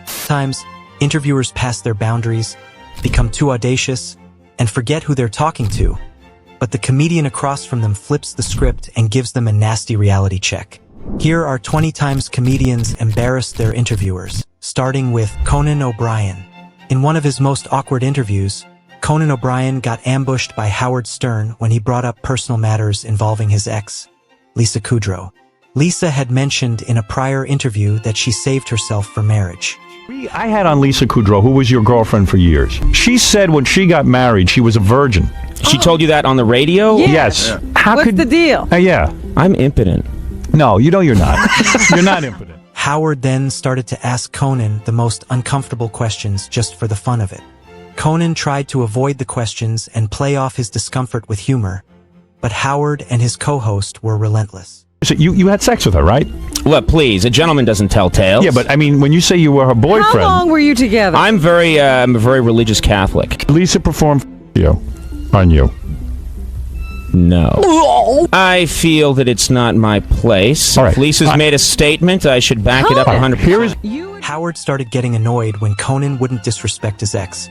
Sometimes, interviewers pass their boundaries, become too audacious, and forget who they're talking to. But the comedian across from them flips the script and gives them a nasty reality check. Here are 20 times comedians embarrassed their interviewers, starting with Conan O'Brien. In one of his most awkward interviews, Conan O'Brien got ambushed by Howard Stern when he brought up personal matters involving his ex, Lisa Kudrow. Lisa had mentioned in a prior interview that she saved herself for marriage. I had on Lisa Kudrow, who was your girlfriend for years. She said when she got married, she was a virgin. She told you that on the radio? Yes. Yeah. What's the deal? Yeah. I'm impotent. No, you know you're not. You're not impotent. Howard then started to ask Conan the most uncomfortable questions just for the fun of it. Conan tried to avoid the questions and play off his discomfort with humor, but Howard and his co-host were relentless. So you had sex with her, right? Well, please, a gentleman doesn't tell tales. Yeah, but I mean, when you say you were her boyfriend... How long were you together? I'm a very religious Catholic. Lisa performed you on you. No. I feel that it's not my place. All right. If Lisa's made a statement, I should back it up 100%. Here is... Howard started getting annoyed when Conan wouldn't disrespect his ex.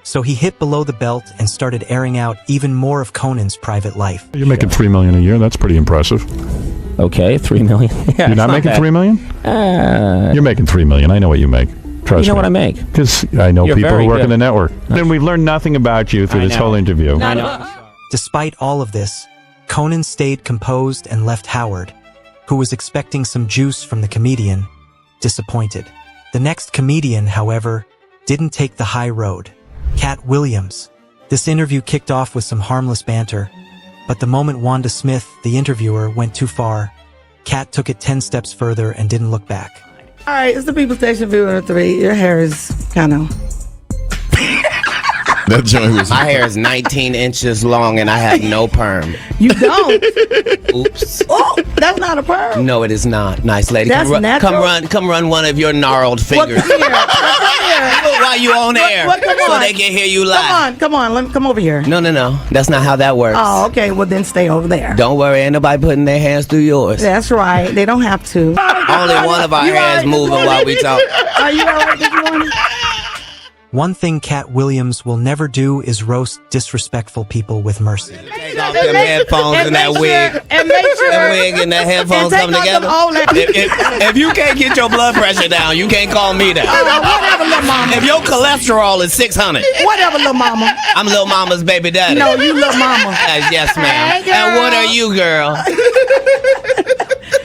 So he hit below the belt and started airing out even more of Conan's private life. You're making $3 million a year. That's pretty impressive. Okay, $3 million. Yeah, You're not making $3 million? You're making $3 million. I know what you make. Trust me. You know what I make? Because I know You're people who very work good. in the network. Then we've learned nothing about you through I this know. whole interview. I know. Despite all of this, Conan stayed composed and left Howard, who was expecting some juice from the comedian, disappointed. The next comedian, however, didn't take the high road. Cat Williams. This interview kicked off with some harmless banter, but the moment Wanda Smith, the interviewer, went too far, Cat took it 10 steps further and didn't look back. All right, it's the People Station Viewer 3. Your hair is kind of... That joint was. My hair is 19 inches long and I have no perm. You don't? Oops. Oh, that's not a perm. No, it is not. Nice lady. That's natural. Come run one of your gnarled fingers. Come here. While you on air, Come so on. they can hear you live. Come on. Let me come over here. No. That's not how that works. Oh, okay. Well, then stay over there. Don't worry, ain't nobody putting their hands through yours. That's right. They don't have to. Only one of our You hands all right this moving morning? while we talk. Are you all right this morning? One thing Cat Williams will never do is roast disrespectful people with mercy. Take off them headphones and that wig. And make sure. That wig and that headphones and come take off together. them all that- If you can't get your blood pressure down, you can't call me down. Whatever, little mama. If your cholesterol is 600, Whatever, little mama. I'm Lil Mama's baby daddy. No, you little mama. Yes, ma'am. Hey, girl. And what are you, girl?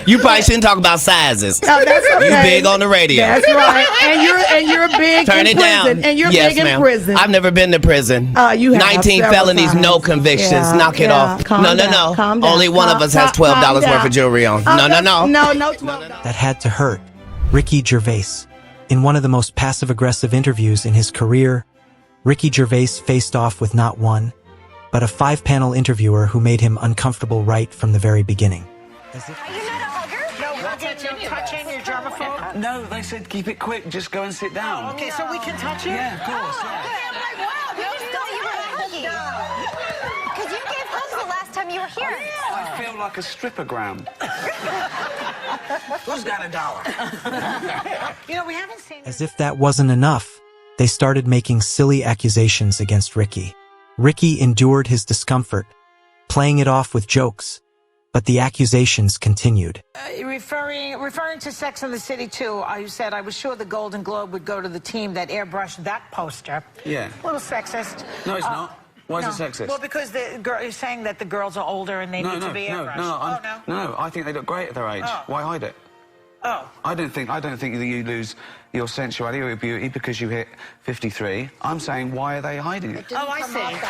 You probably shouldn't talk about sizes. Oh, that's okay. You big on the radio. That's right. And you're big Turn in it prison. down. And you're yes, big ma'am. in prison. I've never been to prison. You have 19 several felonies, times. no convictions. Yeah, Knock it yeah. off. Calm No. down. Calm down. Only one of us has Calm $12 worth down. of jewelry on. Oh, No. No, $12. That had to hurt. Ricky Gervais. In one of the most passive-aggressive interviews in his career, Ricky Gervais faced off with not one, but a 5-panel interviewer who made him uncomfortable right from the very beginning. No, they said keep it quick, just go and sit down. Okay, so we can touch it? Yeah, of course, yeah. I'm like, wow, we just thought you were hugging. Because you gave hugs the last time you were here. I feel like a strippergram. Who's got $1? You know, we haven't seen... As if that wasn't enough, they started making silly accusations against Ricky. Ricky endured his discomfort, playing it off with jokes, but the accusations continued. Referring to Sex and the City 2, you said, I was sure the Golden Globe would go to the team that airbrushed that poster. Yeah. A little sexist. No, it's not. Why is it sexist? Well, because you're saying that the girls are older and they need to be airbrushed. No, I think they look great at their age. Oh. Why hide it? Oh. I don't think that you lose your sensuality or your beauty because you hit 53. I'm saying, why are they hiding it? Oh, I see. Do you think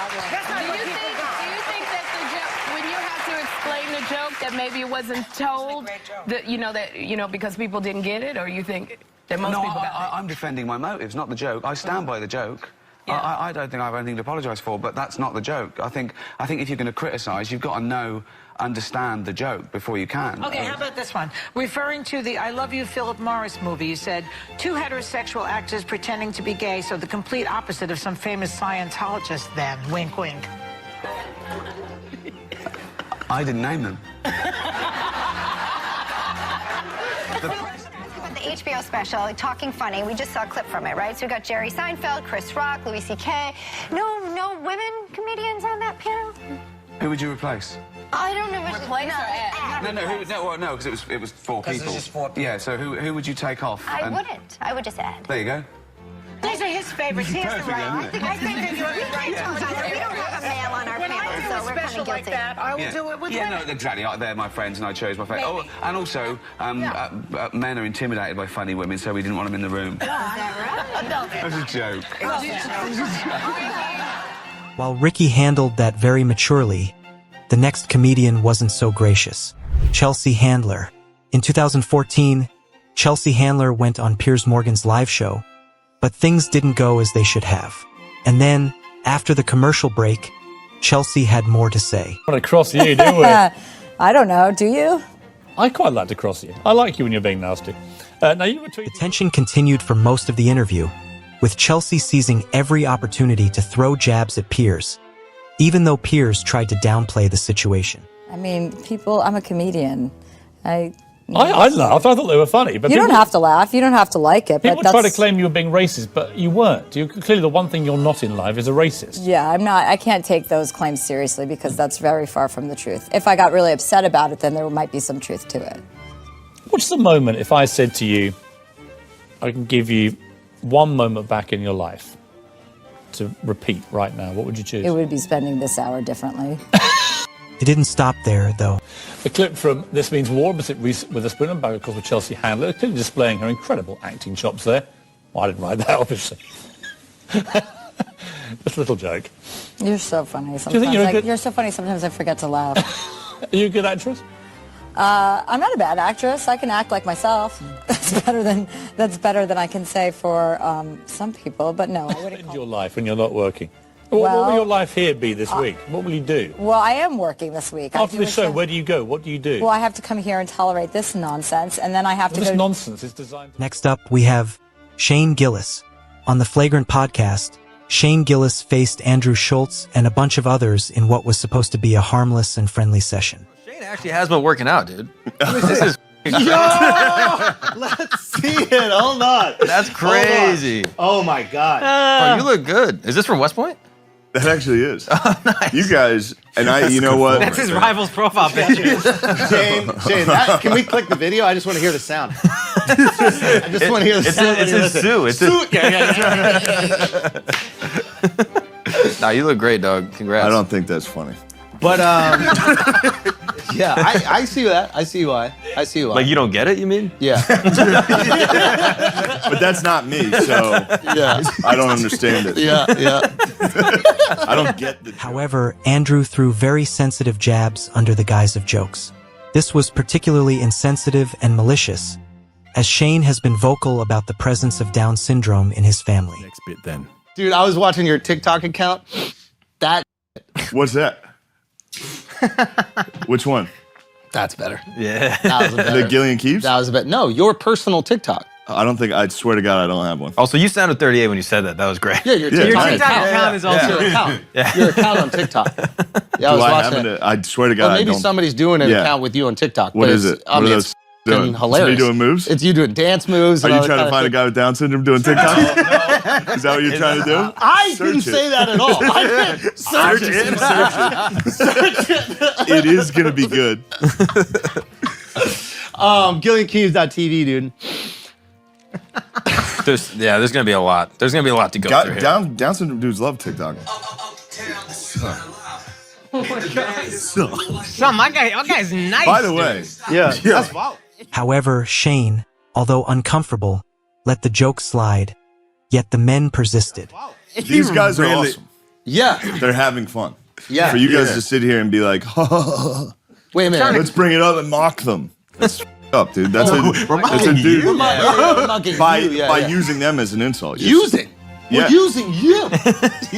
that the joke, when you have to explain the joke, that maybe it wasn't told, that because people didn't get it, or you think that most people got it? I'm defending my motives, not the joke. I stand by the joke. Yeah. I don't think I have anything to apologise for, but that's not the joke. I think if you're going to criticise, you've got to understand the joke before you can. Okay, how about this one? Referring to the I Love You, Philip Morris movie, you said, 2 heterosexual actors pretending to be gay, so the complete opposite of some famous Scientologist then. Wink, wink. I didn't name them. the HBO special, Talking Funny. We just saw a clip from it, right? So we got Jerry Seinfeld, Chris Rock, Louis C.K. No women comedians on that panel? Who would you replace? I don't know. Replace or add? No, because it was 4 people. Because it's just 4 people. Yeah, so who would you take off? I wouldn't. I would just add. There you go. These are his favorites. He has the Perfect, right. isn't it? I think that you're right. We don't have a male on our When panel, I do so a we're kind special of like guilty. that, I will do it with Yeah, women. no, exactly. They're my friends, and I chose my friends. Oh, Maybe. and also, men are intimidated by funny women, so we didn't want them in the room. Is that right? That's a joke. While Ricky handled that very maturely, the next comedian wasn't so gracious. Chelsea Handler. In 2014, Chelsea Handler went on Piers Morgan's live show, but things didn't go as they should have. And then, after the commercial break, Chelsea had more to say. I want to cross you, do we? I don't know. Do you? I quite like to cross you. I like you when you're being nasty. Now you were The tweeting. tension continued for most of the interview, with Chelsea seizing every opportunity to throw jabs at Piers, even though Piers tried to downplay the situation. I mean, I'm a comedian. I laughed. I thought they were funny. But You don't people- have to laugh. You don't have to like it. People But try to that's, claim you were being racist, but you weren't. Clearly, the one thing you're not in life is a racist. Yeah, I'm not. I can't take those claims seriously because that's very far from the truth. If I got really upset about it, then there might be some truth to it. What's the moment if I said to you, I can give you one moment back in your life to repeat right now? What would you choose? It would be spending this hour differently. It didn't stop there, though. A clip from This Means War with a spoon and bag, of course, with Chelsea Handler, clearly displaying her incredible acting chops there. Well, I didn't write that, obviously. Just a little joke. You're so funny. Sometimes you think you're a good- you're so funny. Sometimes I forget to laugh. Are you a good actress? I'm not a bad actress. I can act like myself. That's better than I can say for some people. But no, I wouldn't. In your life when you're not working. What Well, will your life here be this week? What will you do? Well, I am working this week. I After do this a show, show. where do you go? What do you do? Well, I have to come here and tolerate this nonsense, and then I have to This go. nonsense is designed to... Next up, we have Shane Gillis. On the Flagrant podcast, Shane Gillis faced Andrew Schultz and a bunch of others in what was supposed to be a harmless and friendly session. Shane actually has been working out, dude. This is Let's see it. Hold on. that's crazy. Oh my God. Bro, you look good. Is this from West Point? That actually is. You guys, and you know what? That's his rival's profile picture. Shane, can we click the video? I just want to hear the sound. I just want to hear the sound. It's his Sue. It's his... Nah, you look great, dog. Congrats. I don't think that's funny. But yeah, I see that. I see why. Like you don't get it, you mean? Yeah. But that's not me, so Yeah. I don't understand it. Yeah. I don't get the joke. However, Andrew threw very sensitive jabs under the guise of jokes. This was particularly insensitive and malicious, as Shane has been vocal about the presence of Down syndrome in his family. Next bit then. Dude, I was watching your TikTok account. What's that? Which one? That's better. Yeah. That was a better. The Gillian Keeves? That was a bit. No, your personal TikTok. I don't think, I swear to God, I don't have one. Also, you sounded 38 when you said that. That was great. Yeah, your Yeah, TikTok, your account. TikTok is also your account. Your account on TikTok. Yeah, I was Do I watching have it. it? I swear to God, Well, I maybe don't. somebody's doing an account with you on TikTok. What but is it's- it? I What mean, are it's those doing? hilarious. Is me doing moves? It's you doing dance moves. Are and you all trying that to kind find a of guy with Down syndrome doing TikTok? Is that what you're trying to do? I Search didn't it. say that at all. I didn't. Search it. Search it. It is going to be good. GillianKeeves.tv, dude. There's gonna be a lot. There's gonna be a lot to go through here. Down syndrome dudes love TikTok. Son, my guy's nice. By the way, that's wild. However, Shane, although uncomfortable, let the joke slide, yet the men persisted. these guys are awesome. Yeah. They're having fun. Yeah. For you guys to sit here and be like, Wait a minute. let's bring it up and mock them. That's up, dude. That's We're a dude. We're mocking By you. Yeah, by yeah. using them as an insult. Using. Yeah. We're using you.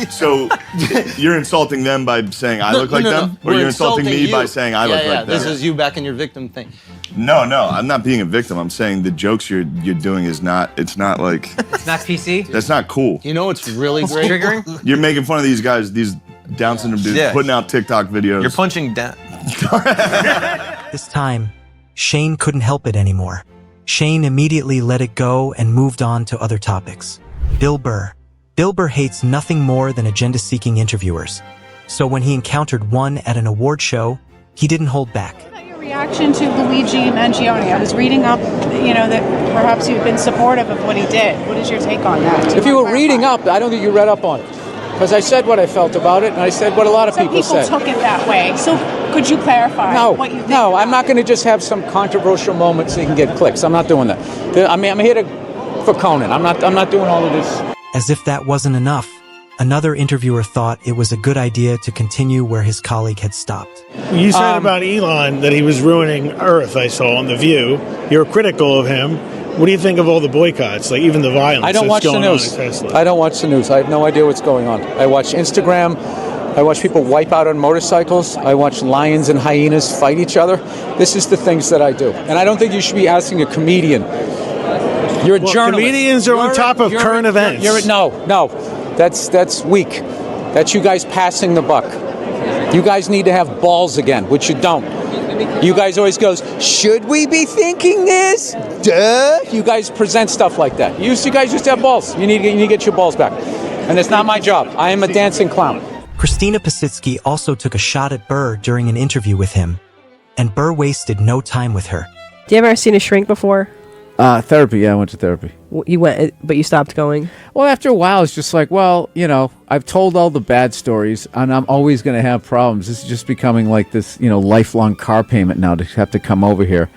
So you're insulting them by saying I look like them? Or We're you're insulting me you. by saying I look like them? This is you back in your victim thing. No, I'm not being a victim. I'm saying the jokes you're doing is not, it's not like, It's not PC? that's not cool. You know what's really great? Triggering? You're making fun of these guys, these Down syndrome dudes, Yeah. putting out TikTok videos. You're punching down. This time, Shane couldn't help it anymore. Shane immediately let it go and moved on to other topics. Bill Burr. Bill Burr hates nothing more than agenda-seeking interviewers. So when he encountered one at an award show, he didn't hold back. Your reaction to Luigi Mangione? I was reading up, that perhaps you've been supportive of what he did. What is your take on that? If you were reading up, I don't think you read up on it. Because I said what I felt about it, and I said what a lot of people said. Some people took it that way. So could you clarify what you think? No, I'm not going to just have some controversial moment so you can get clicks. I'm not doing that. I'm here for Conan. I'm not doing all of this. As if that wasn't enough, another interviewer thought it was a good idea to continue where his colleague had stopped. You said about Elon that he was ruining Earth, I saw on The View. You're critical of him. What do you think of all the boycotts, like even the violence I don't watch the news. I don't watch the news. I have no idea what's going on. I watch Instagram. I watch people wipe out on motorcycles. I watch lions and hyenas fight each other. This is the things that I do. And I don't think you should be asking a comedian. You're a journalist. Comedians are on top of current events. No. That's weak. That's you guys passing the buck. You guys need to have balls again, which you don't. You guys always goes, should we be thinking this? Duh. You guys present stuff like that. You guys used to have balls. You need to get your balls back. And it's not my job. I am a dancing clown. Christina Pasitsky also took a shot at Burr during an interview with him, and Burr wasted no time with her. Do you ever seen a shrink before? Therapy. Yeah, I went to therapy. You went, but you stopped going? Well, after a while, it's just like, I've told all the bad stories, and I'm always going to have problems. This is just becoming like this, lifelong car payment now to have to come over here.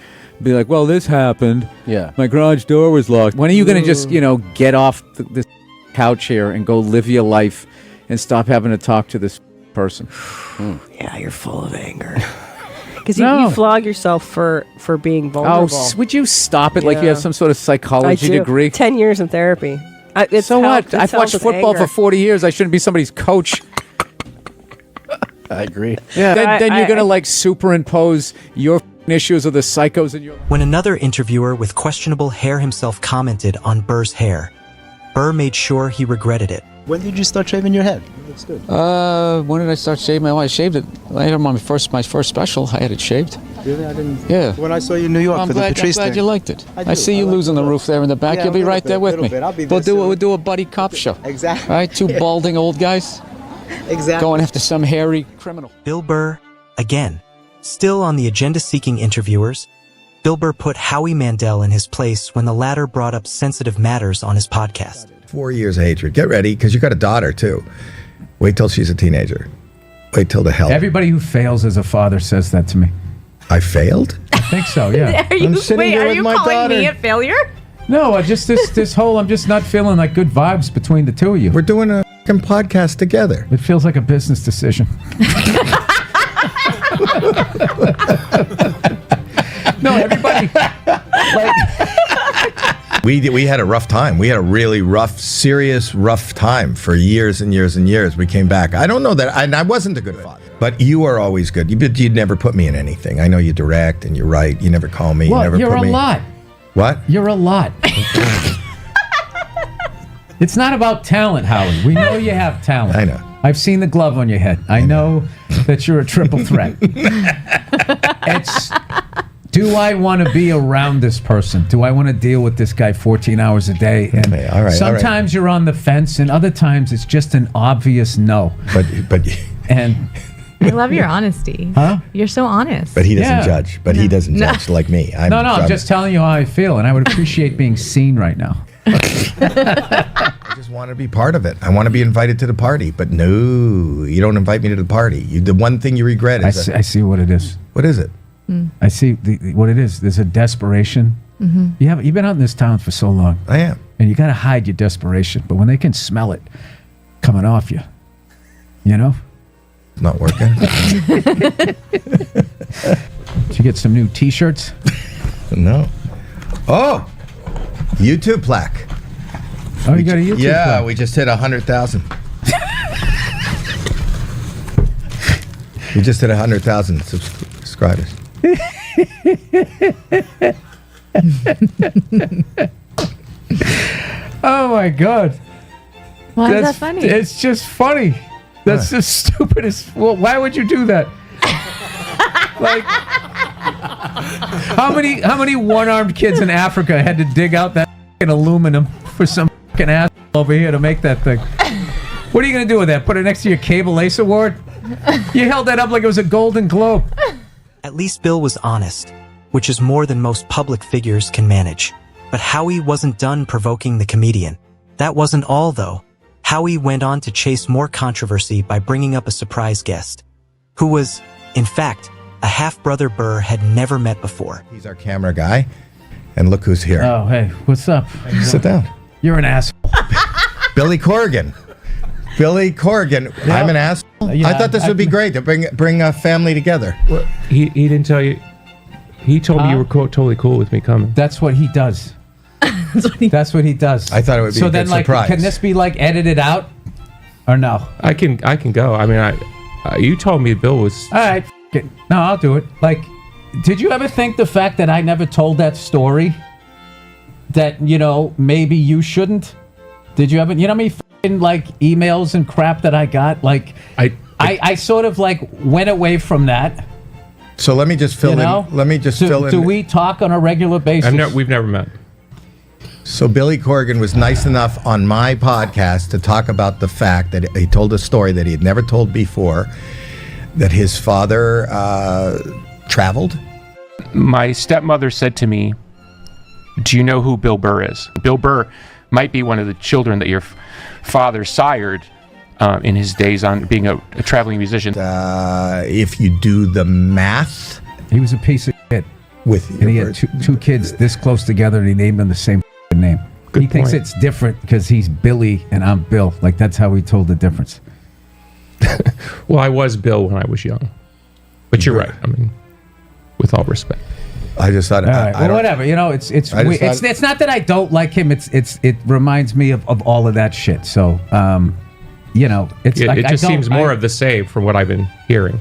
Be like, well, this happened. Yeah. My garage door was locked. When are you going to just, get off this couch here and go live your life and stop having to talk to this person? Yeah, you're full of anger. Because you flog yourself for being vulnerable. Oh, would you stop it like you have some sort of psychology degree? 10 years in therapy. So what? I've watched football for 40 years. I shouldn't be somebody's coach. I agree. Yeah. Then you're going to superimpose your issues of the psychos in your... When another interviewer with questionable hair himself commented on Burr's hair, Burr made sure he regretted it. When did you start shaving your head? Looks good. When did I start shaving? I shaved it later on my first special. I had it shaved. Really? I didn't. Yeah. When I saw you in New York for the Patrice I'm glad thing. you liked it. I see you losing the roof there in the back. Yeah, You'll be right there with me. I'll be there We'll do a buddy cop show. Exactly. All right, two balding old guys. Exactly. Going after some hairy criminal. Bill Burr, again, still on the agenda-seeking interviewers, Bill Burr put Howie Mandel in his place when the latter brought up sensitive matters on his podcast. 4 years of hatred. Get ready, because you got a daughter, too. Wait till she's a teenager. Wait till the hell. Everybody who fails as a father says that to me. I failed? I think so, yeah. Are you calling me a failure? No, just this whole, I'm just not feeling like good vibes between the two of you. We're doing a fucking podcast together. It feels like a business decision. No, everybody. We had a rough time. We had a really serious rough time for years and years and years. We came back. I don't know that, and I wasn't a good father. But you are always good. You'd never put me in anything. I know you direct and you write. You never call me. Well, you never you're put me. a lot. What? You're a lot. It's not about talent, Howie. We know you have talent. I know. I've seen the glove on your head. I know that you're a triple threat. Do I want to be around this person? Do I want to deal with this guy 14 hours a day? And okay, all right, sometimes you're on the fence, and other times it's just an obvious no. But and I love your honesty. Huh? You're so honest. But he doesn't judge. But he doesn't judge like me. I'm just telling you how I feel, and I would appreciate being seen right now. I just want to be part of it. I want to be invited to the party. But no, you don't invite me to the party. The one thing you regret is... I see what it is. What is it? I see what it is. There's a desperation. Mm-hmm. You've been out in this town for so long. I am. And you got to hide your desperation. But when they can smell it coming off you, It's not working. Did you get some new T-shirts? No. Oh! YouTube plaque. Oh, you got a YouTube plaque? Yeah, we just hit 100,000. We just hit 100,000 subscribers. Oh my God! Why is that funny? It's just funny. That's the stupidest. Well, why would you do that? How many one-armed kids in Africa had to dig out that fucking aluminum for some fucking ass over here to make that thing? What are you going to do with that? Put it next to your Cable Ace Award? You held that up like it was a Golden Globe. At least Bill was honest, which is more than most public figures can manage. But Howie wasn't done provoking the comedian. That wasn't all, though. Howie went on to chase more controversy by bringing up a surprise guest, who was, in fact, a half-brother Burr had never met before. He's our camera guy, and look who's here. Oh, hey, what's up? Sit down. You're an asshole. Billy Corrigan. Billy Corrigan. Yeah. I'm an asshole. Yeah, I thought this would be great to bring a family together. Well, he didn't tell you. He told me you were totally cool with me coming. That's what he does. That's what he does. I thought it would be so a then, good like, surprise. can this be like edited out, or no? I can go. I mean, you told me Bill was. All right, no, I'll do it. Like, did you ever think the fact that I never told that story, that maybe you shouldn't? Did you ever? You know how many fucking, like, emails and crap that I got? Like, I sort of like went away from that. So let me just fill in. Let me just fill in. Do we talk on a regular basis? We've never met. So Billy Corrigan was nice enough on my podcast to talk about the fact that he told a story that he had never told before, that his father traveled. My stepmother said to me, "Do you know who Bill Burr is? Bill Burr might be one of the children that your father sired in his days on being a traveling musician." If you do the math, he was a piece of shit. And he had two kids this close together, and he named them the same name. He thinks it's different because he's Billy and I'm Bill. Like, that's how he told the difference. Well, I was Bill when I was young, but you're right. I mean, with all respect. I just thought. All right, well, whatever. It's not that I don't like him. It reminds me of all of that shit. So, it's like it just seems more of the same from what I've been hearing.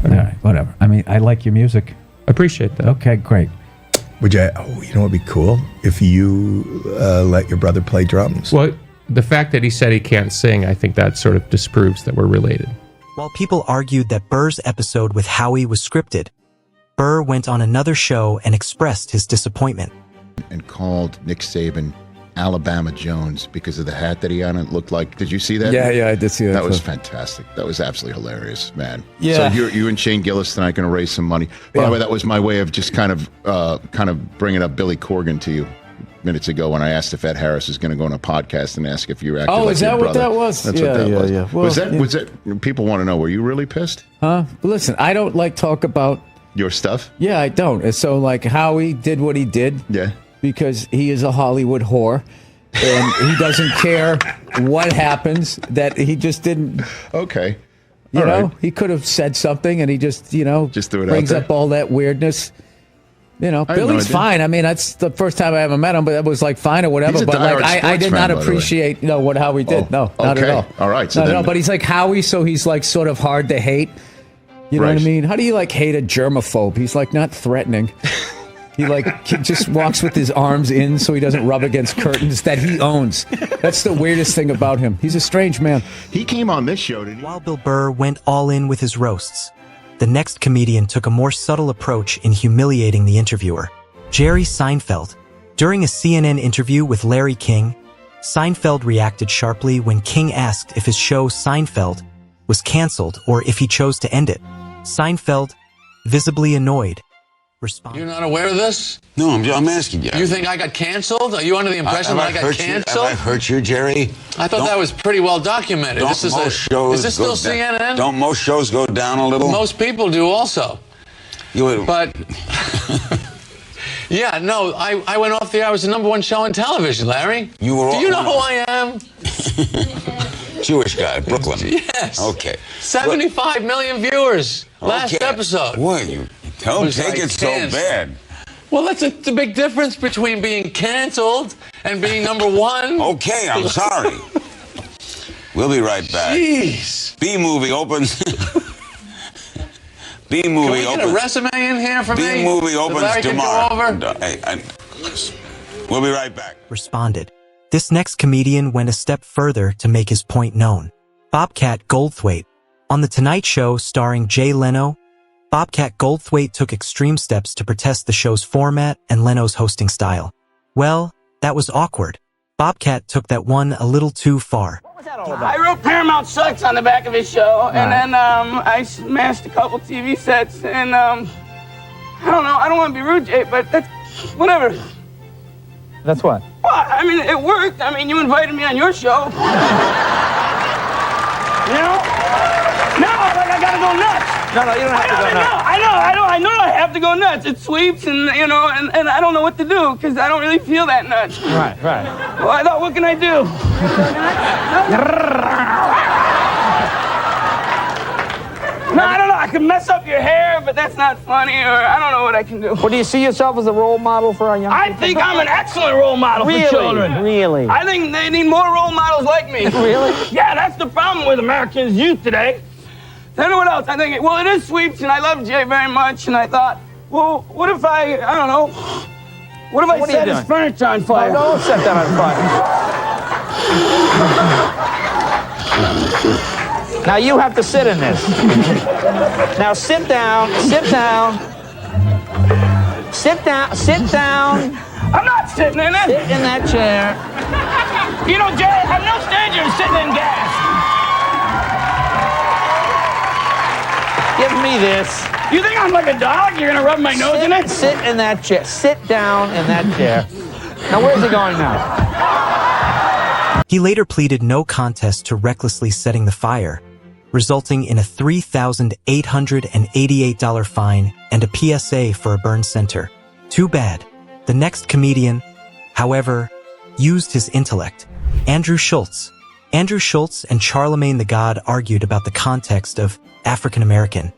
All right, whatever. I mean, I like your music. Appreciate that. Okay, great. Would you? Oh, you know what'd be cool if you let your brother play drums. Well, the fact that he said he can't sing, I think that sort of disproves that we're related. While people argued that Burr's episode with Howie was scripted, Burr went on another show and expressed his disappointment. And called Nick Saban Alabama Jones because of the hat that he had. It looked like. Did you see that? Yeah, I did see that. That was fantastic. That was absolutely hilarious, man. Yeah. So you and Shane Gillis tonight going to raise some money. By the way, that was my way of just kind of bringing up Billy Corgan to you minutes ago when I asked if Ed Harris is going to go on a podcast and ask if you acted like is your that brother. what that was? That's Yeah, what that yeah, was. yeah. Well, was that? People want to know. Were you really pissed? Huh? But listen, I don't like talk about your stuff. Yeah, I don't. And so, like, Howie did what he did. Yeah. Because he is a Hollywood whore. And he doesn't care what happens, that he just didn't. Okay. You All know, right. he could have said something and he just threw it brings out there. up all that weirdness. You know, I had no Billy's idea. fine. I mean, that's the first time I ever met him, but that was like fine or whatever. He's a But like, diehard I sports did fan, not by the way. appreciate, what Howie did. No, not okay. at all. All right. So No, then, no, but he's like Howie, so he's like sort of hard to hate. You know what I Right. mean? How do you like hate a germaphobe? He's like not threatening. He just walks with his arms in so he doesn't rub against curtains that he owns. That's the weirdest thing about him. He's a strange man. He came on this show, didn't he? While Bill Burr went all in with his roasts, the next comedian took a more subtle approach in humiliating the interviewer. Jerry Seinfeld. During a CNN interview with Larry King, Seinfeld reacted sharply when King asked if his show Seinfeld was canceled or if he chose to end it. Seinfeld, visibly annoyed, responded. You're not aware of this? No, I'm asking you. You think I got canceled? Are you under the impression that I got canceled? Have I hurt you, Jerry? I thought that was pretty well documented. Is this still CNN? Don't most shows go down a little? Most people do also. But, yeah, no, I went off the air. I was the #1 show on television, Larry. You were. Do you know who I am? Jewish guy, Brooklyn. Yes. Okay. 75 million viewers last episode. Boy, you don't was take like it so 10. bad. Well, that's the big difference between being canceled and being #1. Okay, I'm sorry. We'll be right back. Jeez. B-movie opens. B-movie Can we get a opens. resume in here for me? B-movie that opens Larry can go tomorrow. over? We'll be right back. Responded. This next comedian went a step further to make his point known. Bobcat Goldthwait, on The Tonight Show starring Jay Leno, Bobcat Goldthwait took extreme steps to protest the show's format and Leno's hosting style. Well, that was awkward. Bobcat took that one a little too far. I wrote Paramount Sucks on the back of his show, and then I smashed a couple TV sets, and I don't know, I don't want to be rude, Jay, but that's whatever. That's what? Well, I mean, it worked. I mean, you invited me on your show. You know? No, like, I gotta go nuts. No, you don't have to go nuts. I know I have to go nuts. It sweeps, and, you know, and I don't know what to do, because I don't really feel that nuts. Right. Well, I thought, what can I do? No, I don't know. I can mess up your hair, but that's not funny, or I don't know what I can do. Well, do you see yourself as a role model for our young people? I think I'm an excellent role model for children. Really? I think they need more role models like me. Really? Yeah, that's the problem with Americans' youth today. I don't know what else. I think, well, it is sweeps, and I love Jay very much, and I thought, well, what if I don't know, what if I set his furniture on fire? No, don't set that on fire. Now you have to sit in this. Now sit down. I'm not sitting in it. Sit in that chair. You know, Jay, I'm no stranger to sitting in gas. Give me this. You think I'm like a dog? You're gonna rub my nose in it? Sit in that chair. Sit down in that chair. Now where's he going now? He later pleaded no contest to recklessly setting the fire, resulting in a $3,888 fine and a PSA for a burn center. Too bad. The next comedian, however, used his intellect. Andrew Schultz. Andrew Schultz and Charlemagne the God argued about the context of African American.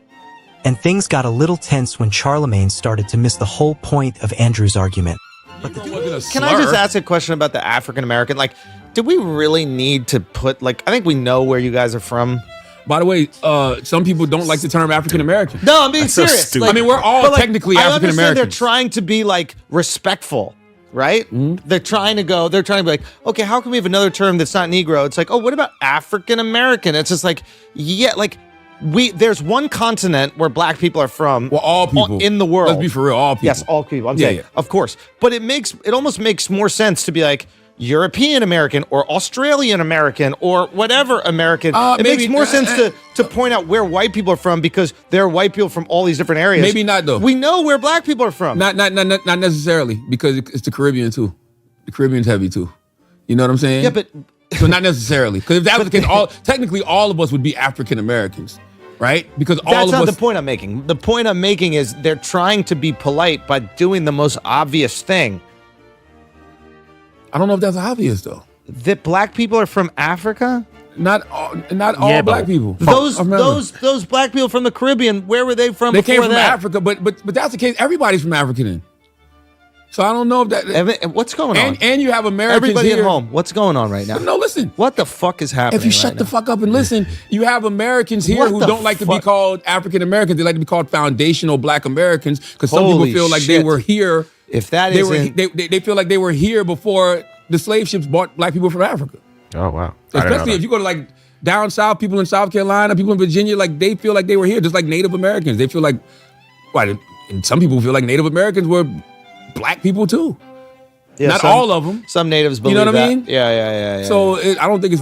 And things got a little tense when Charlemagne started to miss the whole point of Andrew's argument. Can I just ask a question about the African American? Like, did we really need to put, like, I think we know where you guys are from. By the way, some people don't like the term African American. No, I'm being serious. So I mean, we're all technically African American. I understand they're trying to be like respectful, right? Mm-hmm. They're trying to be like, okay, how can we have another term that's not Negro? It's like, oh, what about African American? It's just like, yeah, like there's one continent where black people are from. Well, all people in the world. Let's be for real, all people. Yes, all people. I'm saying, of course. But it almost makes more sense to be like European American or Australian American or whatever American. It makes more sense to point out where white people are from because there are white people from all these different areas. Maybe not though. We know where black people are from. Not necessarily because it's the Caribbean too. The Caribbean's heavy too. You know what I'm saying? Yeah, but so not necessarily because if that was the case, technically all of us would be African Americans, right? Because that's not the point I'm making. The point I'm making is they're trying to be polite by doing the most obvious thing. I don't know if that's obvious though. That black people are from Africa? Not all black people. Those black people from the Caribbean, where were they from? They came from Africa, but that's the case. Everybody's from Africa then. So I don't know if that. What's going on? And you have Americans Everybody here. at home. What's going on right now? No, listen. What the fuck is happening? If you shut the fuck up and listen, you have Americans here who don't like to be called African Americans. They like to be called foundational Black Americans because some people feel like they were here. If that they feel like they were here before the slave ships brought black people from Africa. Oh wow! Especially if you go to like down south, people in South Carolina, people in Virginia, like they feel like they were here, just like Native Americans. They feel like, and some people feel like Native Americans were black people too. Yeah, Not all of them. Some natives believe you know what that. I mean? Yeah. So I don't think I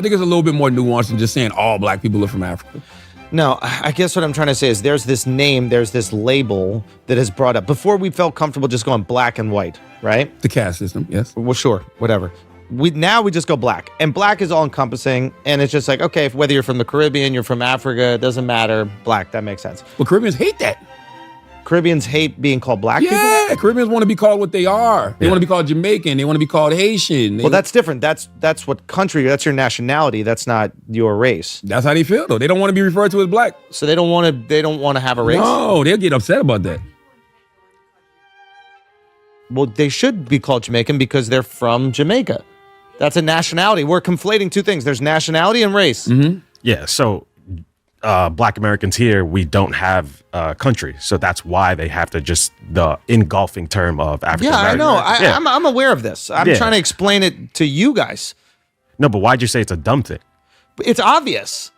think it's a little bit more nuanced than just saying all black people are from Africa. No, I guess what I'm trying to say is there's this name, there's this label that is brought up. Before we felt comfortable just going black and white, right? The caste system, yes. Well, sure, whatever. Now we just go black. And black is all encompassing. And it's just like, okay, whether you're from the Caribbean, you're from Africa, it doesn't matter. Black, that makes sense. Well, Caribbeans hate that. Caribbeans hate being called black people? Yeah, Caribbeans want to be called what they are. They want to be called Jamaican. They want to be called Haitian. Well, that's different. That's what country, that's your nationality. That's not your race. That's how they feel, though. They don't want to be referred to as black. So they don't want to have a race? No, they'll get upset about that. Well, they should be called Jamaican because they're from Jamaica. That's a nationality. We're conflating two things. There's nationality and race. Mm-hmm. Yeah, so black Americans here, we don't have a country. So that's why they have to just the engulfing term of African American. Yeah, I know. I'm aware of this. I'm trying to explain it to you guys. No, but why'd you say it's a dumb thing? It's obvious.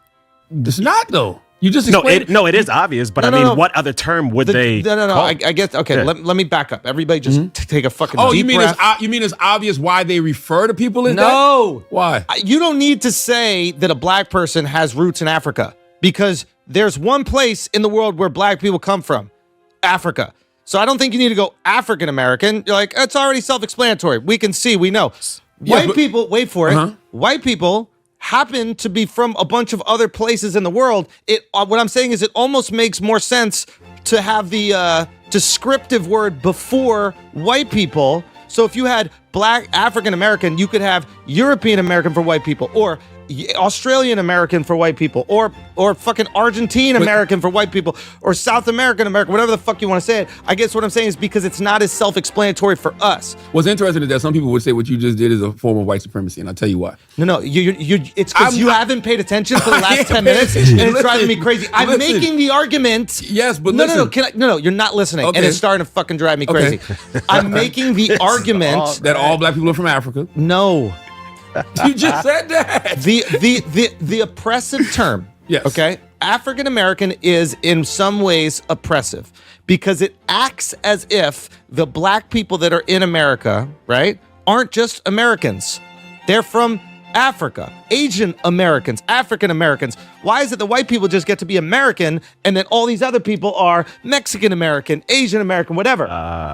It's not, though. You just No, explained it is obvious, but what other term would they? No. call? I guess. Okay, Yeah. let me back up. Everybody, just take a fucking. Oh, deep you mean breath. it's obvious why they refer to people as that? No. Why? You don't need to say that a black person has roots in Africa because there's one place in the world where black people come from, Africa. So I don't think you need to go African American. You're like, it's already self-explanatory. We can see, we know. White people, wait for it. White people happen to be from a bunch of other places in the world. What I'm saying is it almost makes more sense to have the descriptive word before white people. So if you had black African American, you could have European American for white people, or Australian American for white people, or fucking Argentine American for white people, or South American American, whatever the fuck you want to say it. I guess what I'm saying is because it's not as self-explanatory for us. What's interesting is that some people would say what you just did is a form of white supremacy, and I'll tell you why. No, it's because you haven't paid attention for the last 10 minutes, and it's driving me crazy. I'm making the argument. Yes, but no, you're not listening, and it's starting to fucking drive me crazy. I'm making the argument that all black people are from Africa. No. You just said that. The oppressive term. Yes. Okay. African American is in some ways oppressive because it acts as if the black people that are in America, right, aren't just Americans. They're from Africa, Asian Americans, African Americans. Why is it the white people just get to be American and then all these other people are Mexican American, Asian American, whatever?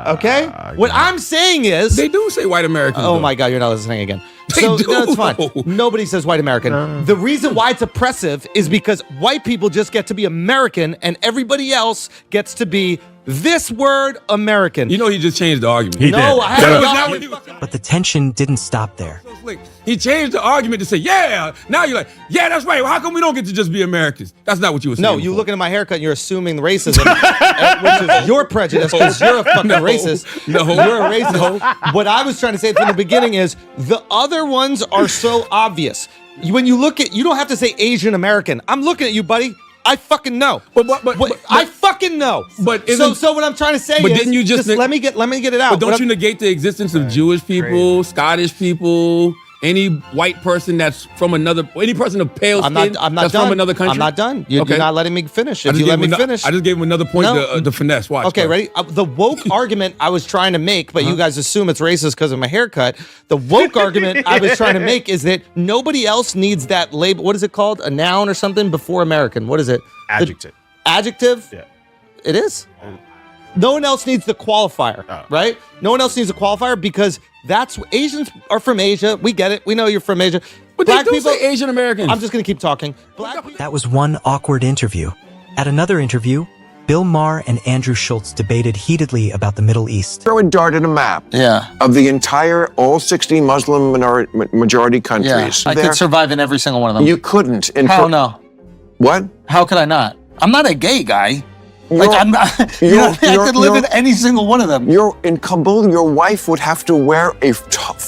Okay? What I'm saying is... They do say white Americans. Oh my God, you're not listening again. They do. No, it's fine. Nobody says white American. The reason why it's oppressive is because white people just get to be American and everybody else gets to be this word American. You know he just changed the argument. But the tension didn't stop there. He changed the argument to say, yeah. Now you're like, yeah, that's right. Well, how come we don't get to just be Americans? That's not what you were saying. No, you looking at my haircut and you're assuming racism, which is your prejudice because you're a fucking racist. No. You're a racist. No. What I was trying to say from the beginning is the other ones are so obvious. When you look at, you don't have to say Asian American. I'm looking at you, buddy. I fucking know. But I fucking know. But so what I'm trying to say is, didn't you just let me get it out. But don't you negate the existence of Jewish people, Scottish people, any white person that's from any person of pale skin that's from another country? I'm not done. You're not letting me finish. If you let me finish. I just gave him another point to finesse. Watch. Okay, ready? The woke argument I was trying to make, but you guys assume it's racist because of my haircut. The woke argument I was trying to make is that nobody else needs that label. What is it called? A noun or something before American. What is it? Adjective. Adjective? Yeah. It is? No one else needs the qualifier, right? No one else needs a qualifier because Asians are from Asia. We get it. We know you're from Asia. But black they do say Asian Americans. I'm just going to keep talking. That was one awkward interview. At another interview, Bill Maher and Andrew Schultz debated heatedly about the Middle East. Throw a dart at a map of the entire, all 60 Muslim majority countries. Yeah, I could survive in every single one of them. You couldn't. How no? What? How could I not? I'm not a gay guy. I could live in any single one of them. You're in Kabul. Your wife would have to wear a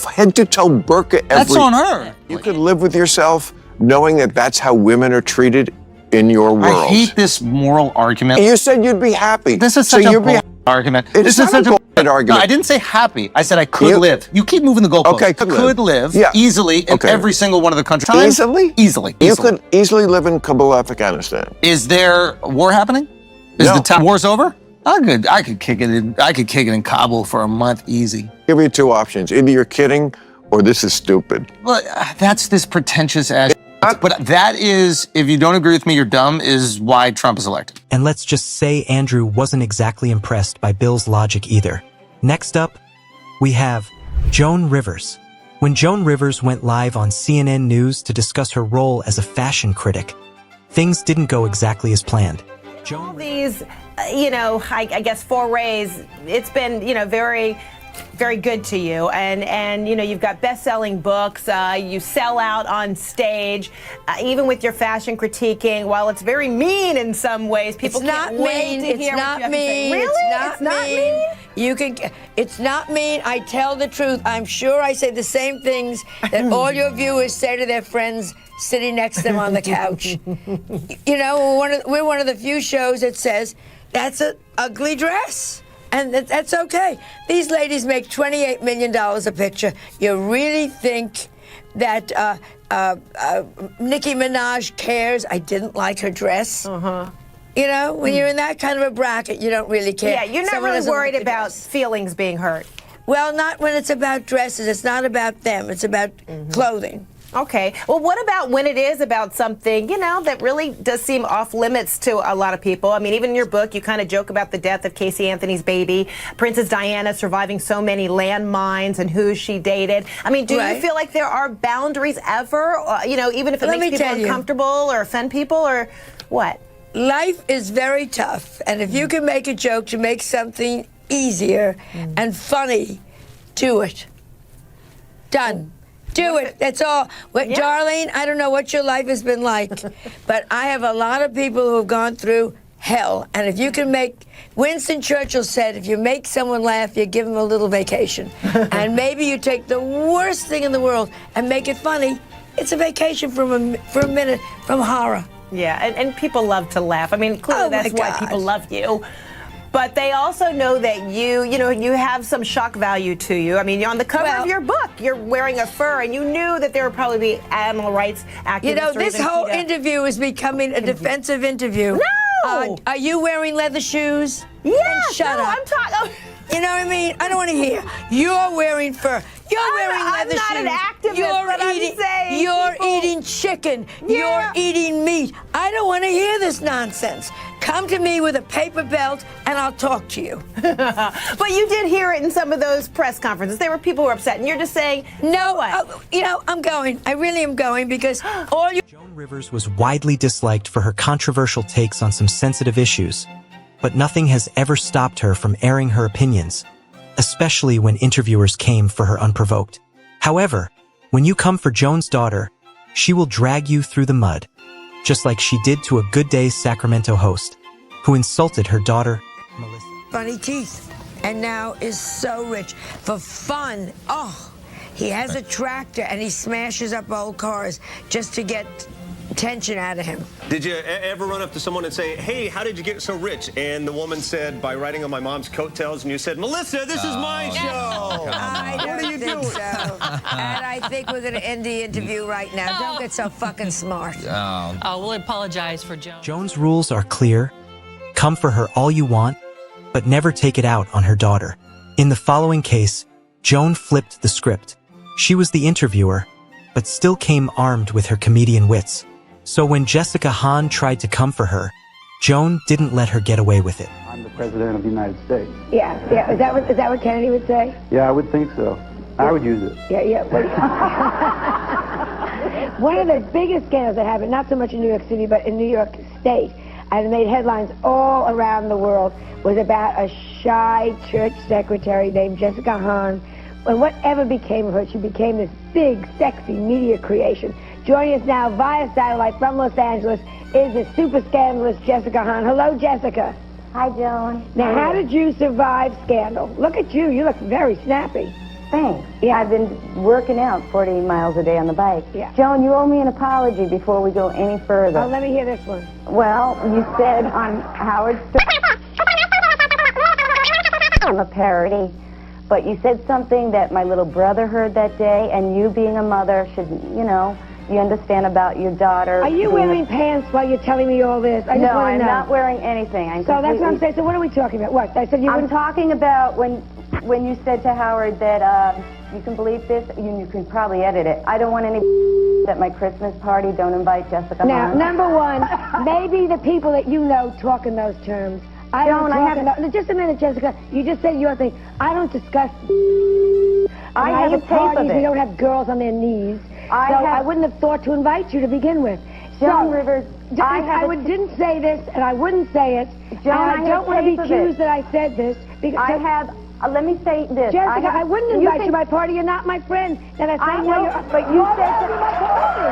head-to-toe burqa. That's on her. You could live with yourself knowing that that's how women are treated in your world. I hate this moral argument. You said you'd be happy. This is such a argument. This is such a argument. No, I didn't say happy. I said I could live. You keep moving the goalpost. Okay, could live easily in every single one of the countries. Easily? Easily. You could easily live in Kabul, Afghanistan. Is there war happening? Is the war's over? I could kick it. I could kick it in Kabul for a month, easy. Give you two options: either you're kidding, or this is stupid. Well, that's this pretentious ass. But that is, if you don't agree with me, you're dumb. Is why Trump is elected. And let's just say Andrew wasn't exactly impressed by Bill's logic either. Next up, we have Joan Rivers. When Joan Rivers went live on CNN News to discuss her role as a fashion critic, things didn't go exactly as planned. All these, I guess forays, it's been, very, very good to you. And you've got best-selling books. You sell out on stage, even with your fashion critiquing. While it's very mean in some ways, people can't wait to hear what you have to say. Really? It's not mean? You can. It's not mean. I tell the truth. I'm sure I say the same things that all your viewers say to their friends sitting next to them on the couch. We're one of the few shows that says that's an ugly dress. And that's okay. These ladies make $28 million a picture. You really think that Nicki Minaj cares. I didn't like her dress. You know, when you're in that kind of a bracket, you don't really care. Yeah, you're not Someone really doesn't worried like the about dress. feelings being hurt. Well, not when it's about dresses. It's not about them. It's about clothing. Okay. Well, what about when it is about something, you know, that really does seem off limits to a lot of people? I mean, even in your book, you kind of joke about the death of Casey Anthony's baby, Princess Diana surviving so many landmines and who she dated. I mean, do you feel like there are boundaries ever, you know, even if it makes people uncomfortable or offend people or what? Life is very tough, and if you can make a joke to make something easier and funny, do it. Done. Do it. That's all. Darlene, I don't know what your life has been like, but I have a lot of people who have gone through hell, and if you can make, Winston Churchill said, if you make someone laugh, you give them a little vacation. And maybe you take the worst thing in the world and make it funny. It's a vacation for a minute from horror. Yeah, and people love to laugh. I mean, clearly that's why people love you. But they also know that you know, you have some shock value to you. I mean, on the cover of your book, you're wearing a fur, and you knew that there would probably be animal rights activists. You know, this whole interview is becoming a defensive interview. No! Are you wearing leather shoes? Yes! Shut up. I'm talking. You know what I mean? I don't want to hear. You're wearing fur. You're wearing leather shoes. I'm not an activist, but I'm saying You're eating chicken. You're eating meat. I don't want to hear this nonsense. Come to me with a paper belt, and I'll talk to you. But you did hear it in some of those press conferences. There were people who were upset, and you're just saying, no, you know, I'm going. I really am going because all you. Joan Rivers was widely disliked for her controversial takes on some sensitive issues, but nothing has ever stopped her from airing her opinions, especially when interviewers came for her unprovoked. However, when you come for Joan's daughter, she will drag you through the mud, just like she did to a Good Day Sacramento host, who insulted her daughter, Melissa. Funny teeth, and now is so rich for fun. Oh, he has a tractor and he smashes up old cars just to get attention out of him. Did you ever run up to someone and say, hey, how did you get so rich? And the woman said, by riding on my mom's coattails, and you said, Melissa, this is my show. I don't think so. And I think we're going to end the interview right now. Don't get so fucking smart. Oh, we'll apologize for Joan. Joan's rules are clear. Come for her all you want, but never take it out on her daughter. In the following case, Joan flipped the script. She was the interviewer, but still came armed with her comedian wits. So when Jessica Hahn tried to come for her, Joan didn't let her get away with it. I'm the President of the United States. Yeah. Is that what Kennedy would say? Yeah, I would think so. I would use it. Yeah. One of the biggest scandals that happened, not so much in New York City, but in New York State, and it made headlines all around the world, was about a shy church secretary named Jessica Hahn. And whatever became of her, she became this big, sexy media creation. Joining us now via satellite from Los Angeles is the super scandalous Jessica Hahn. Hello, Jessica. Hi, Joan. Now, how did you survive scandal? Look at you. You look very snappy. Thanks. Yeah. I've been working out 40 miles a day on the bike. Yeah. Joan, you owe me an apology before we go any further. Oh, let me hear this one. Well, you said on Howard Stern, I'm a parody, but you said something that my little brother heard that day, and you being a mother should, you know, you understand about your daughter. Are you wearing pants while you're telling me all this? I just No, want to I'm know. not wearing anything. So that's what I'm saying. So what are we talking about? What? I said you I'm talking about when you said to Howard that you can believe this, you can probably edit it. I don't want any at my Christmas party. Don't invite Jessica Now, Hahn. number one, maybe the people that you know talk in those terms. I don't talk in those. Just a minute, Jessica. You just said your thing. I don't discuss. I have a tape of parties, it. we don't have girls on their knees. I wouldn't have thought to invite you to begin with. Joan Rivers, didn't say this, and I wouldn't say it. Joan, and I don't want to be accused that I said this. Because I have. Let me say this. Jessica, I wouldn't invite you to my party. You're not my friend. And I know, but you said to my party.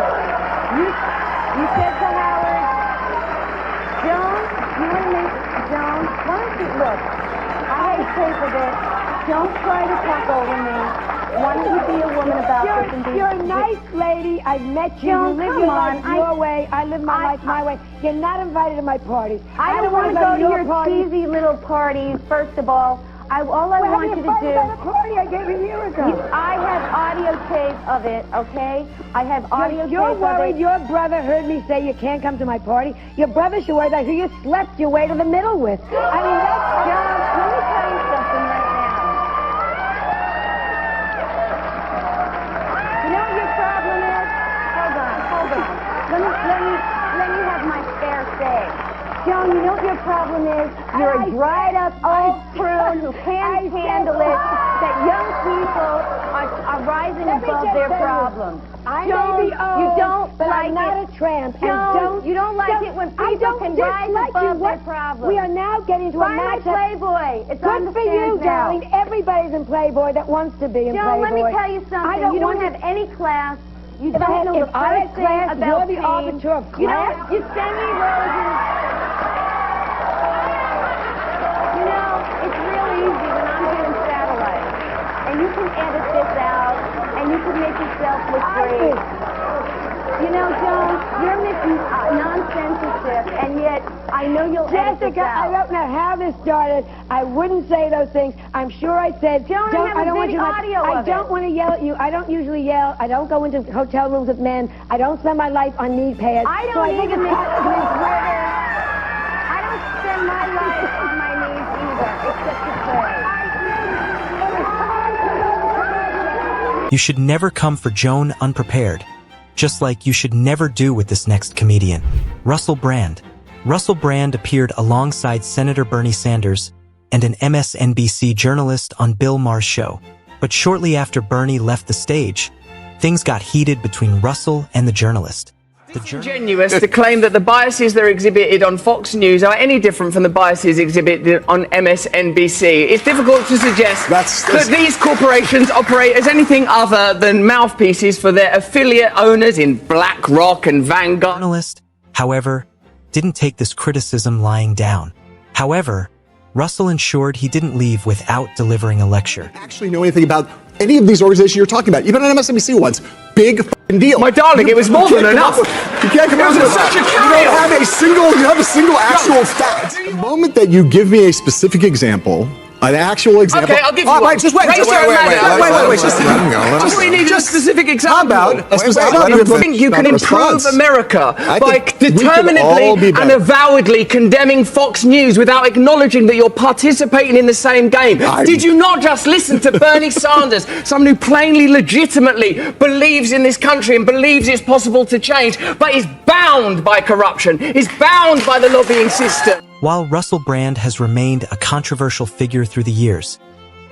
You said to Howard, Joan, you and me, Joan, why don't you look? I have a tape of it. Don't try to talk over me. Why don't you be a woman about this and be... You're a nice lady. I've met you. Joan, you live come your on. life your way. I live my life my way. You're not invited to my parties. I don't want to go to your cheesy little parties. First of all, All I want you to do. At a party I gave a year ago. I have audio tape of it, okay? I have audio tape You're of worried it. your brother heard me say you can't come to my party? Your brother should worry about who you slept your way to the middle with. I mean, that's John, let me tell you something right now. You know what your problem is? Hold on. Let me have my fair say. Joan, you know what your problem is? You're a dried up old prune who can't handle it, that young people are rising above their problems. I Joan, may be old, you don't but like I'm not it. a tramp. Joan, you don't like it when people can rise above their problems. We are now getting to a Find my match. Playboy. It's on Good the for you, stand now. darling. Everybody's in Playboy that wants to be in Joan, Playboy. let me tell you something. You don't have any class. You don't know the first thing class, about you're the pain. arbiter of You class. know, you send me roses. You know, it's real easy when I'm doing satellite. And you can edit this out, and you can make yourself look great. You know, Joan, you're missing non-censorship, and yet I know you'll edit this Jessica, I out. don't know how this started. I wouldn't say those things. I'm sure I said, Joan, I have a don't want big you audio I of don't it. want to yell at you. I don't usually yell. I don't go into hotel rooms with men. I don't spend my life on knee pads. I So don't think even it's make part of Miss my- Ritter. I don't spend my life on my knees either, except to pray. You should never come for Joan unprepared, just like you should never do with this next comedian, Russell Brand. Russell Brand appeared alongside Senator Bernie Sanders and an MSNBC journalist on Bill Maher's show. But shortly after Bernie left the stage, things got heated between Russell and the journalist. Disingenuous to claim that the biases that are exhibited on Fox News are any different from the biases exhibited on MSNBC. It's difficult to suggest that these corporations operate as anything other than mouthpieces for their affiliate owners in BlackRock and Vanguard. Journalist, however, didn't take this criticism lying down. However, Russell ensured he didn't leave without delivering a lecture. Actually know anything about any of these organizations you're talking about. You've been on MSNBC once. Big f***ing deal. My darling, it was more than enough. You can't come up with such a You don't have a single actual fact. The moment that you give me a specific example, an actual example. Okay, I'll give you one. one. Wait, just wait. Wait, Just let him go. I thought you needed a specific example. How about you think you can improve America by determinedly and avowedly condemning Fox News without acknowledging that you're participating in the same game? Did you not just listen to Bernie Sanders, someone who plainly, legitimately believes in this country and believes it's possible to change, but is bound by corruption, is bound by the lobbying system? While Russell Brand has remained a controversial figure through the years,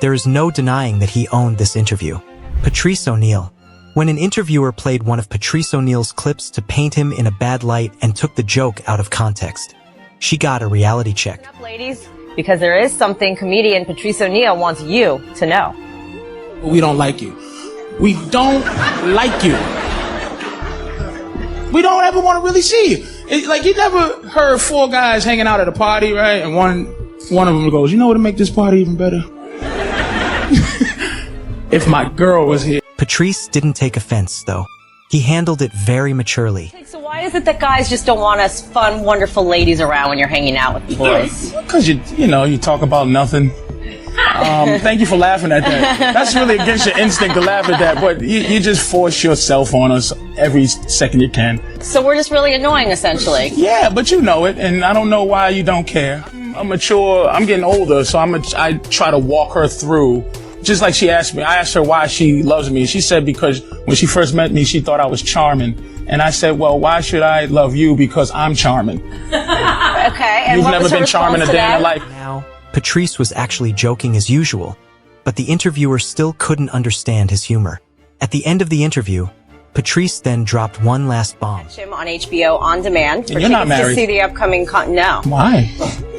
there is no denying that he owned this interview. Patrice O'Neill. When an interviewer played one of Patrice O'Neill's clips to paint him in a bad light and took the joke out of context, she got a reality check. Ladies, because there is something comedian Patrice O'Neill wants you to know. We don't like you. We don't like you. We don't ever want to really see you. Like, you never heard four guys hanging out at a party, right? And one of them goes, you know what would make this party even better? If my girl was here. Patrice didn't take offense, though. He handled it very maturely. So why is it that guys just don't want us fun, wonderful ladies around when you're hanging out with the boys? Because you talk about nothing. Thank you for laughing at that. That's really against your instinct to laugh at that, but you just force yourself on us every second you can. So we're just really annoying, essentially. Yeah, but you know it, and I don't know why you don't care. I'm mature. I'm getting older, so I try to walk her through. Just like she asked me, I asked her why she loves me. She said because when she first met me, she thought I was charming. And I said, well, why should I love you? Because I'm charming. Okay, and You've what never never was her been charming a response to day in your that? life. Now, Patrice was actually joking as usual, but the interviewer still couldn't understand his humor. At the end of the interview, Patrice then dropped one last bomb. Watch him on HBO on demand for And you're not tickets to married. see the upcoming No. Why?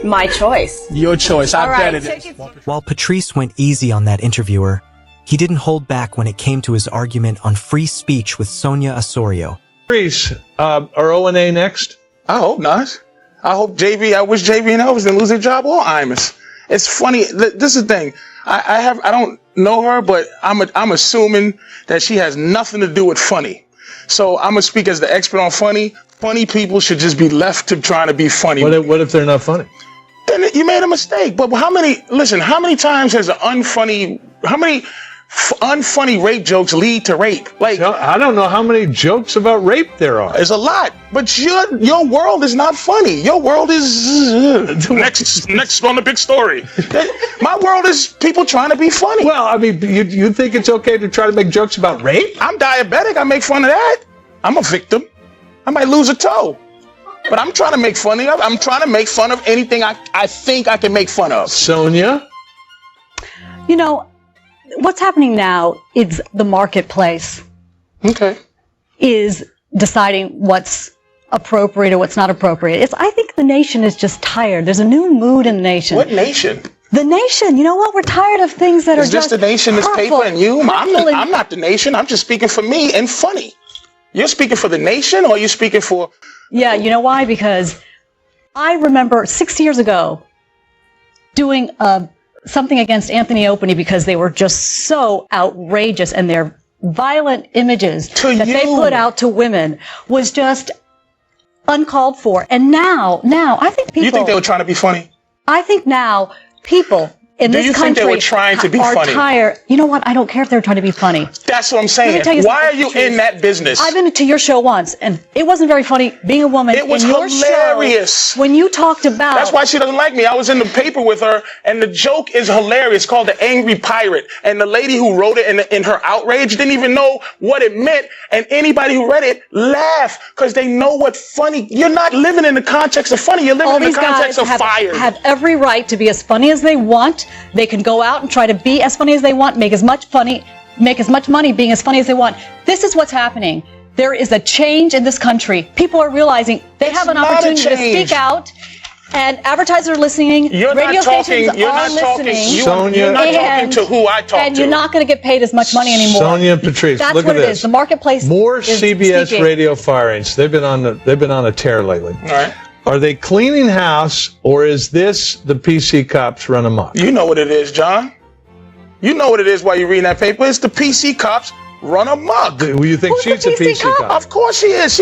My choice. Your choice. I All right, bet it is. While Patrice went easy on that interviewer, he didn't hold back when it came to his argument on free speech with Sonia Osorio. Patrice, are O&A next? I hope not. I wish JB and Elvis didn't lose their job or Imus. It's funny. This is the thing. I don't know her, but I'm assuming that she has nothing to do with funny. So I'm gonna speak as the expert on funny. Funny people should just be left to trying to be funny. What if they're not funny? then you made a mistake. But how many times has how many unfunny rape jokes lead to rape? Like, I don't know how many jokes about rape there are. There's a lot, but your world is not funny. Your world is next on the big story. My world is people trying to be funny. Well, I mean, you think it's okay to try to make jokes about rape? I'm diabetic. I make fun of that. I'm a victim. I might lose a toe, but I'm trying to make fun of. I'm trying to make fun of anything I think I can make fun of. Sonia, You know, what's happening now is the marketplace is deciding what's appropriate or what's not appropriate. I think the nation is just tired. There's a new mood in the nation. What nation? The nation. You know what? We're tired of things that are just Is this the nation, this paper, and you? I'm not the nation. I'm just speaking for me and funny. You're speaking for the nation, or you're speaking for... Yeah, you know why? Because I remember 6 years ago doing something against Anthony Openy because they were just so outrageous, and their violent images that they put out to women was just uncalled for. And now I think people... You think they were trying to be funny? I think now people in this country... Do you think they were trying to be funny? Tired. You know what? I don't care if they're trying to be funny. That's what I'm saying. Why are you in that business? I've been to your show once, and it wasn't very funny being a woman. It was in your hilarious. Show, when you talked about... That's why she doesn't like me. I was in the paper with her, and the joke is hilarious, called The Angry Pirate. And the lady who wrote it in her outrage didn't even know what it meant. And anybody who read it laughed, because they know what funny... You're not living in the context of funny. You're living in the context of fire. Have every right to be as funny as they want. They can go out and try to be as funny as they want, make as much money being as funny as they want. This is what's happening. There is a change in this country. People are realizing they have an opportunity to speak out, and advertisers are listening. Radio stations are listening. Sonia, you're not talking to who I talk to. And you're not going to get paid as much money anymore. Sonia and Patrice, that's look what at it this. is. The marketplace More is CBS speaking. radio firings. They've been on a tear lately. All right. Are they cleaning house, or is this the PC cops run amok? You know what it is, John. You know what it is while you're reading that paper. It's the PC cops run amok. Do you think she's a PC cop? Of course she is.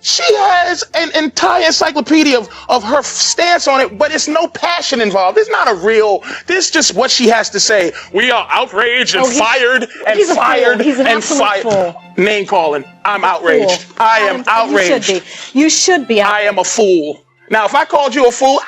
She has an entire encyclopedia of her stance on it, but it's no passion involved. It's not a real, this is just what she has to say. We are outraged and fired and fired and fired. Name calling. I'm outraged. I am outraged. You should be. I am a fool. Now, if I called you a fool,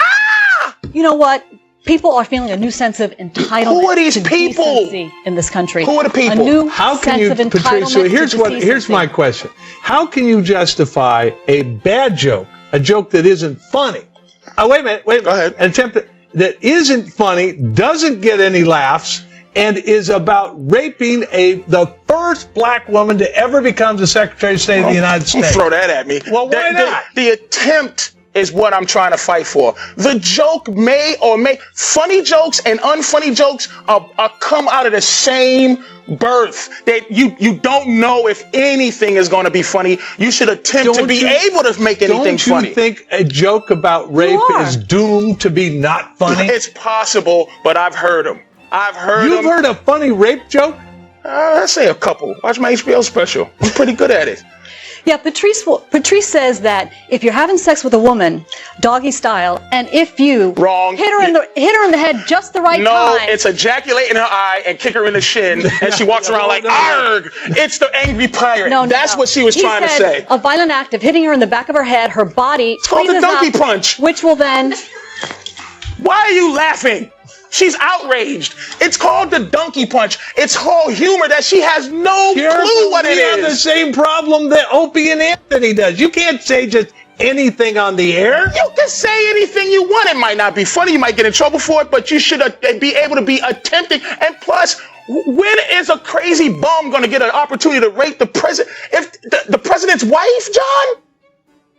You know what? People are feeling a new sense of entitlement. Who are these to people decency in this country? Who are the people? A new How can sense you, of entitlement Patrice, so here's my question. How can you justify a bad joke, a joke that isn't funny? Wait a minute. Go ahead. An attempt that isn't funny, doesn't get any laughs, and is about raping the first black woman to ever become the Secretary of State of the United States. Throw that at me. Well, why not? The attempt is what I'm trying to fight for. The joke funny jokes and unfunny jokes are come out of the same birth. That you don't know if anything is going to be funny. You should attempt to be able to make anything funny. Don't you think a joke about rape is doomed to be not funny? It's possible, but I've heard them. You've heard a funny rape joke? I'd say a couple. Watch my HBO special. I'm pretty good at it. Yeah, Patrice says that if you're having sex with a woman, doggy style, and if you hit her in the head just the right time. No, it's ejaculate in her eye and kick her in the shin, and she walks around like, arg! It's the angry pirate. That's what she was trying to say. A violent act of hitting her in the back of her head, her body. It's called the donkey punch. Which will then... Why are you laughing? She's outraged. It's called the donkey punch. It's whole humor that she has no clue what it is. We have the same problem that Opie and Anthony does. You can't say just anything on the air. You can say anything you want. It might not be funny. You might get in trouble for it, but you should be able to be attempting. And plus, when is a crazy bum going to get an opportunity to rape the president? If the president's wife, John?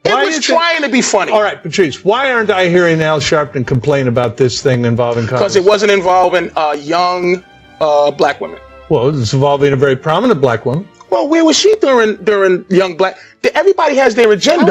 It was trying to be funny. All right, Patrice, why aren't I hearing Al Sharpton complain about this thing involving Congress? Because it wasn't involving young black women. Well, it's involving a very prominent black woman. Well, where was she during young black? Everybody has their agenda.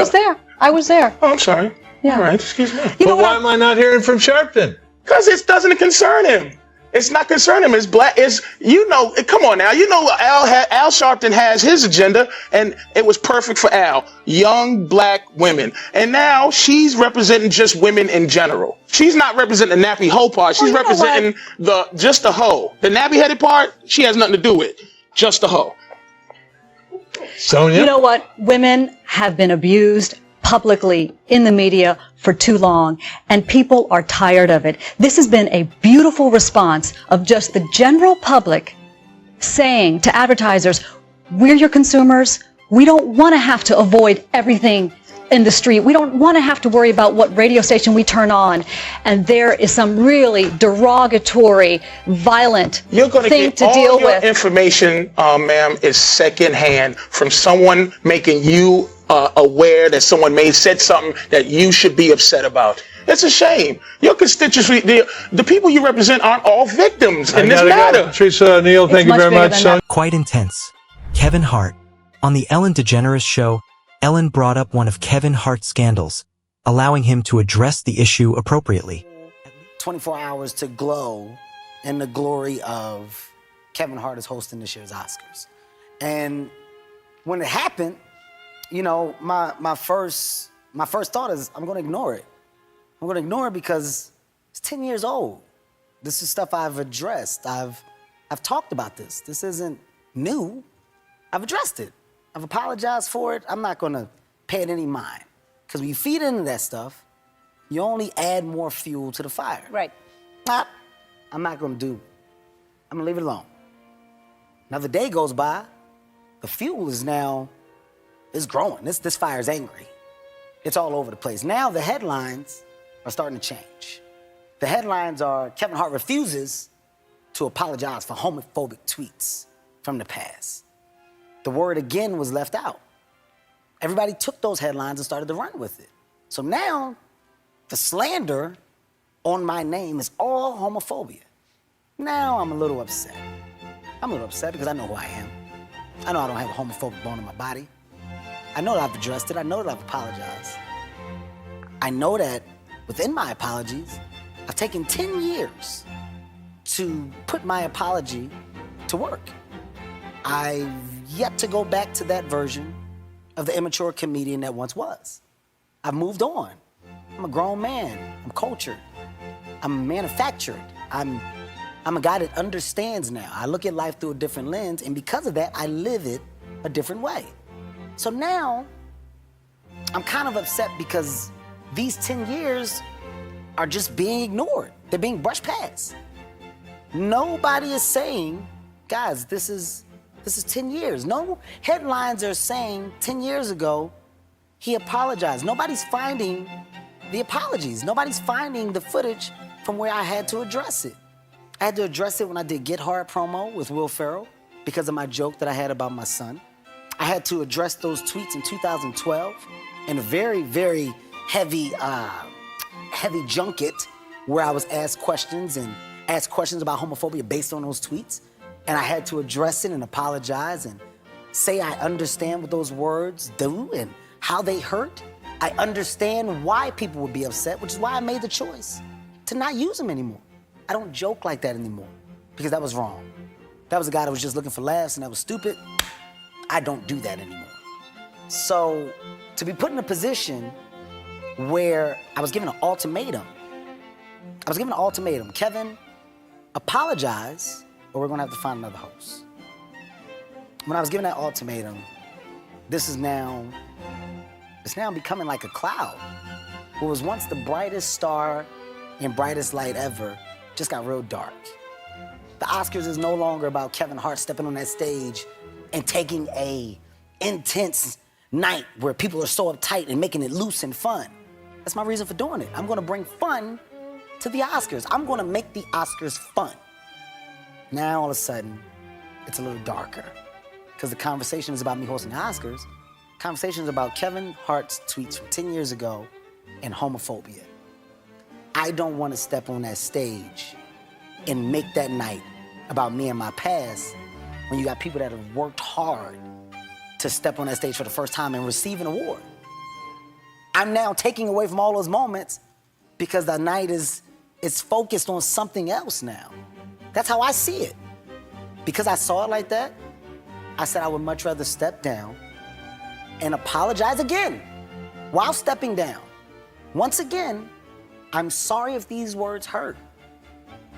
I was there. Oh, I'm sorry. Yeah. All right, excuse me. But why am I not hearing from Sharpton? Because it doesn't concern him. It's not concerning him. It's black. It's, you know, come on now. You know, Al Sharpton has his agenda, and it was perfect for Al. Young black women. And now she's representing just women in general. She's not representing the nappy hoe part. She's representing just the hoe. The nappy headed part, she has nothing to do with. Just the hoe. Sonia? You know what? Women have been abused publicly in the media for too long, and people are tired of it. This has been a beautiful response of just the general public saying to advertisers, we're your consumers. We don't want to have to avoid everything in the street. We don't want to have to worry about what radio station we turn on. And there is some really derogatory, violent thing to deal with. You're going to get all your information, ma'am, is secondhand from someone making you aware that someone may have said something that you should be upset about. It's a shame. Your constituency, the people you represent aren't all victims in this matter. Teresa Neal, thank you very much. Quite intense. Kevin Hart. On the Ellen DeGeneres show, Ellen brought up one of Kevin Hart's scandals, allowing him to address the issue appropriately. 24 hours to glow in the glory of Kevin Hart is hosting this year's Oscars. And when it happened, you know, my first thought is I'm going to ignore it. I'm going to ignore it because it's 10 years old. This is stuff I've addressed. I've talked about this. This isn't new. I've addressed it. I've apologized for it. I'm not going to pay it any mind. Because when you feed into that stuff, you only add more fuel to the fire. Right. I'm not going to do. I'm going to leave it alone. Another day goes by. The fuel is now, it's growing. This fire is angry. It's all over the place. Now the headlines are starting to change. The headlines are Kevin Hart refuses to apologize for homophobic tweets from the past. The word again was left out. Everybody took those headlines and started to run with it. So now the slander on my name is all homophobia. Now I'm a little upset. I'm a little upset because I know who I am. I know I don't have a homophobic bone in my body. I know that I've addressed it. I know that I've apologized. I know that within my apologies, I've taken 10 years to put my apology to work. I've yet to go back to that version of the immature comedian that once was. I've moved on. I'm a grown man. I'm cultured. I'm manufactured. I'm a guy that understands now. I look at life through a different lens, and because of that, I live it a different way. So now, I'm kind of upset because these 10 years are just being ignored. They're being brushed past. Nobody is saying, guys, this is 10 years. No headlines are saying 10 years ago, he apologized. Nobody's finding the apologies. Nobody's finding the footage from where I had to address it. I had to address it when I did Get Hard promo with Will Ferrell because of my joke that I had about my son. I had to address those tweets in 2012 in a very, very heavy junket where I was asked questions about homophobia based on those tweets. And I had to address it and apologize and say I understand what those words do and how they hurt. I understand why people would be upset, which is why I made the choice to not use them anymore. I don't joke like that anymore because that was wrong. That was a guy that was just looking for laughs and that was stupid. I don't do that anymore. So to be put in a position where I was given an ultimatum. Kevin, apologize or we're gonna have to find another host. When I was given that ultimatum, it's now becoming like a cloud. What was once the brightest star and brightest light ever just got real dark. The Oscars is no longer about Kevin Hart stepping on that stage and taking a intense night where people are so uptight and making it loose and fun. That's my reason for doing it. I'm gonna bring fun to the Oscars. I'm gonna make the Oscars fun. Now all of a sudden, it's a little darker because the conversation is about me hosting the Oscars. The conversation is about Kevin Hart's tweets from 10 years ago and homophobia. I don't want to step on that stage and make that night about me and my past when you got people that have worked hard to step on that stage for the first time and receive an award. I'm now taking away from all those moments because the night is focused on something else now. That's how I see it. Because I saw it like that, I said I would much rather step down and apologize again while stepping down. Once again, I'm sorry if these words hurt.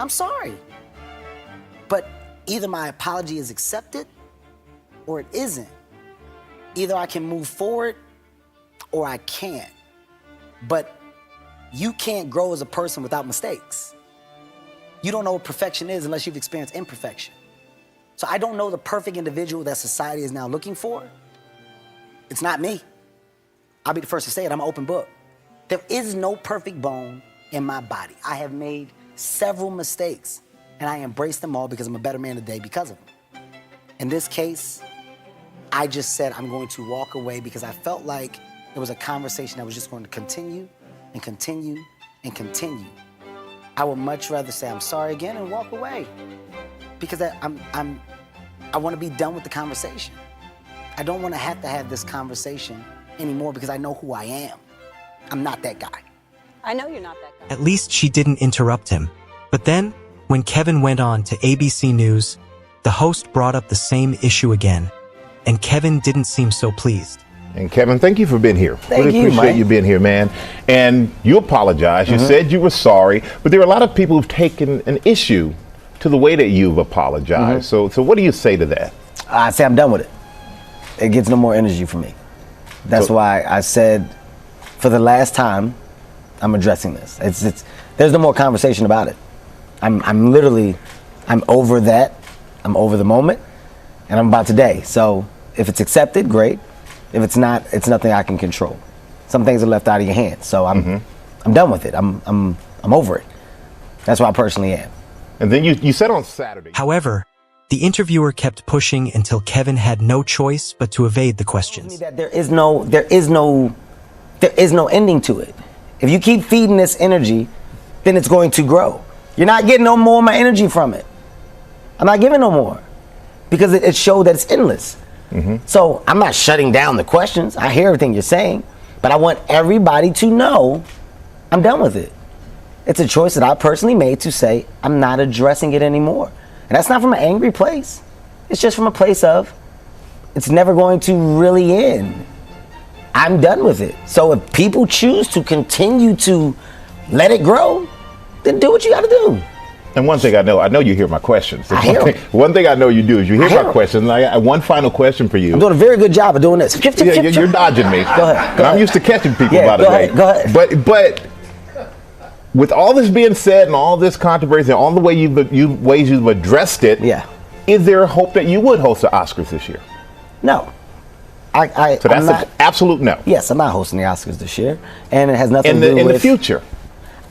I'm sorry. But either my apology is accepted or it isn't. Either I can move forward or I can't. But you can't grow as a person without mistakes. You don't know what perfection is unless you've experienced imperfection. So I don't know the perfect individual that society is now looking for. It's not me. I'll be the first to say it, I'm an open book. There is no perfect bone in my body. I have made several mistakes and I embrace them all because I'm a better man today because of them. In this case, I just said I'm going to walk away because I felt like it was a conversation that was just going to continue and continue and continue. I would much rather say I'm sorry again and walk away because I want to be done with the conversation. I don't want to have this conversation anymore because I know who I am. I'm not that guy. I know you're not that guy. At least she didn't interrupt him. But then, when Kevin went on to ABC News, the host brought up the same issue again, and Kevin didn't seem so pleased. And Kevin, thank you for being here. Thank really you, appreciate Mike. you being here, man. And you apologized. You said you were sorry, but there are a lot of people who've taken an issue to the way that you've apologized. So what do you say to that? I say I'm done with it. It gets no more energy from me. That's why I said, for the last time, I'm addressing this. There's no more conversation about it. I'm over that. I'm over the moment, and I'm about today. So if it's accepted, great. If it's not, it's nothing I can control. Some things are left out of your hands. So I'm done with it. I'm over it. That's where I personally am. And then you said on Saturday. However, the interviewer kept pushing until Kevin had no choice but to evade the questions. That there is no ending to it. If you keep feeding this energy, then it's going to grow. You're not getting no more of my energy from it. I'm not giving no more because it showed that it's endless. So I'm not shutting down the questions. I hear everything you're saying, but I want everybody to know I'm done with it. It's a choice that I personally made to say I'm not addressing it anymore. And that's not from an angry place. It's just from a place of it's never going to really end. I'm done with it. So if people choose to continue to let it grow, then do what you got to do. And one thing I know you hear my questions. One thing I know you do is you hear my questions. And I got one final question for you. I'm doing a very good job of doing this. You're dodging me. Go ahead. I'm used to catching people, by the way. Go ahead. But with all this being said and all this controversy and all the ways you've addressed it, is there a hope that you would host the Oscars this year? No. So that's an absolute no. Yes, I'm not hosting the Oscars this year, and it has nothing to do with in the future.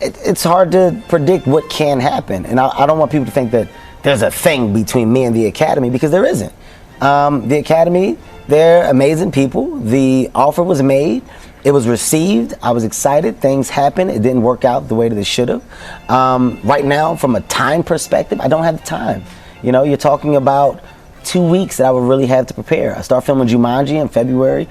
It's hard to predict what can happen, and I don't want people to think that there's a thing between me and the Academy because there isn't. The Academy, they're amazing people. The offer was made. It was received. I was excited. Things happened. It didn't work out the way that it should have. Right now, from a time perspective, I don't have the time. You know, you're talking about 2 weeks that I would really have to prepare. I start filming Jumanji in February.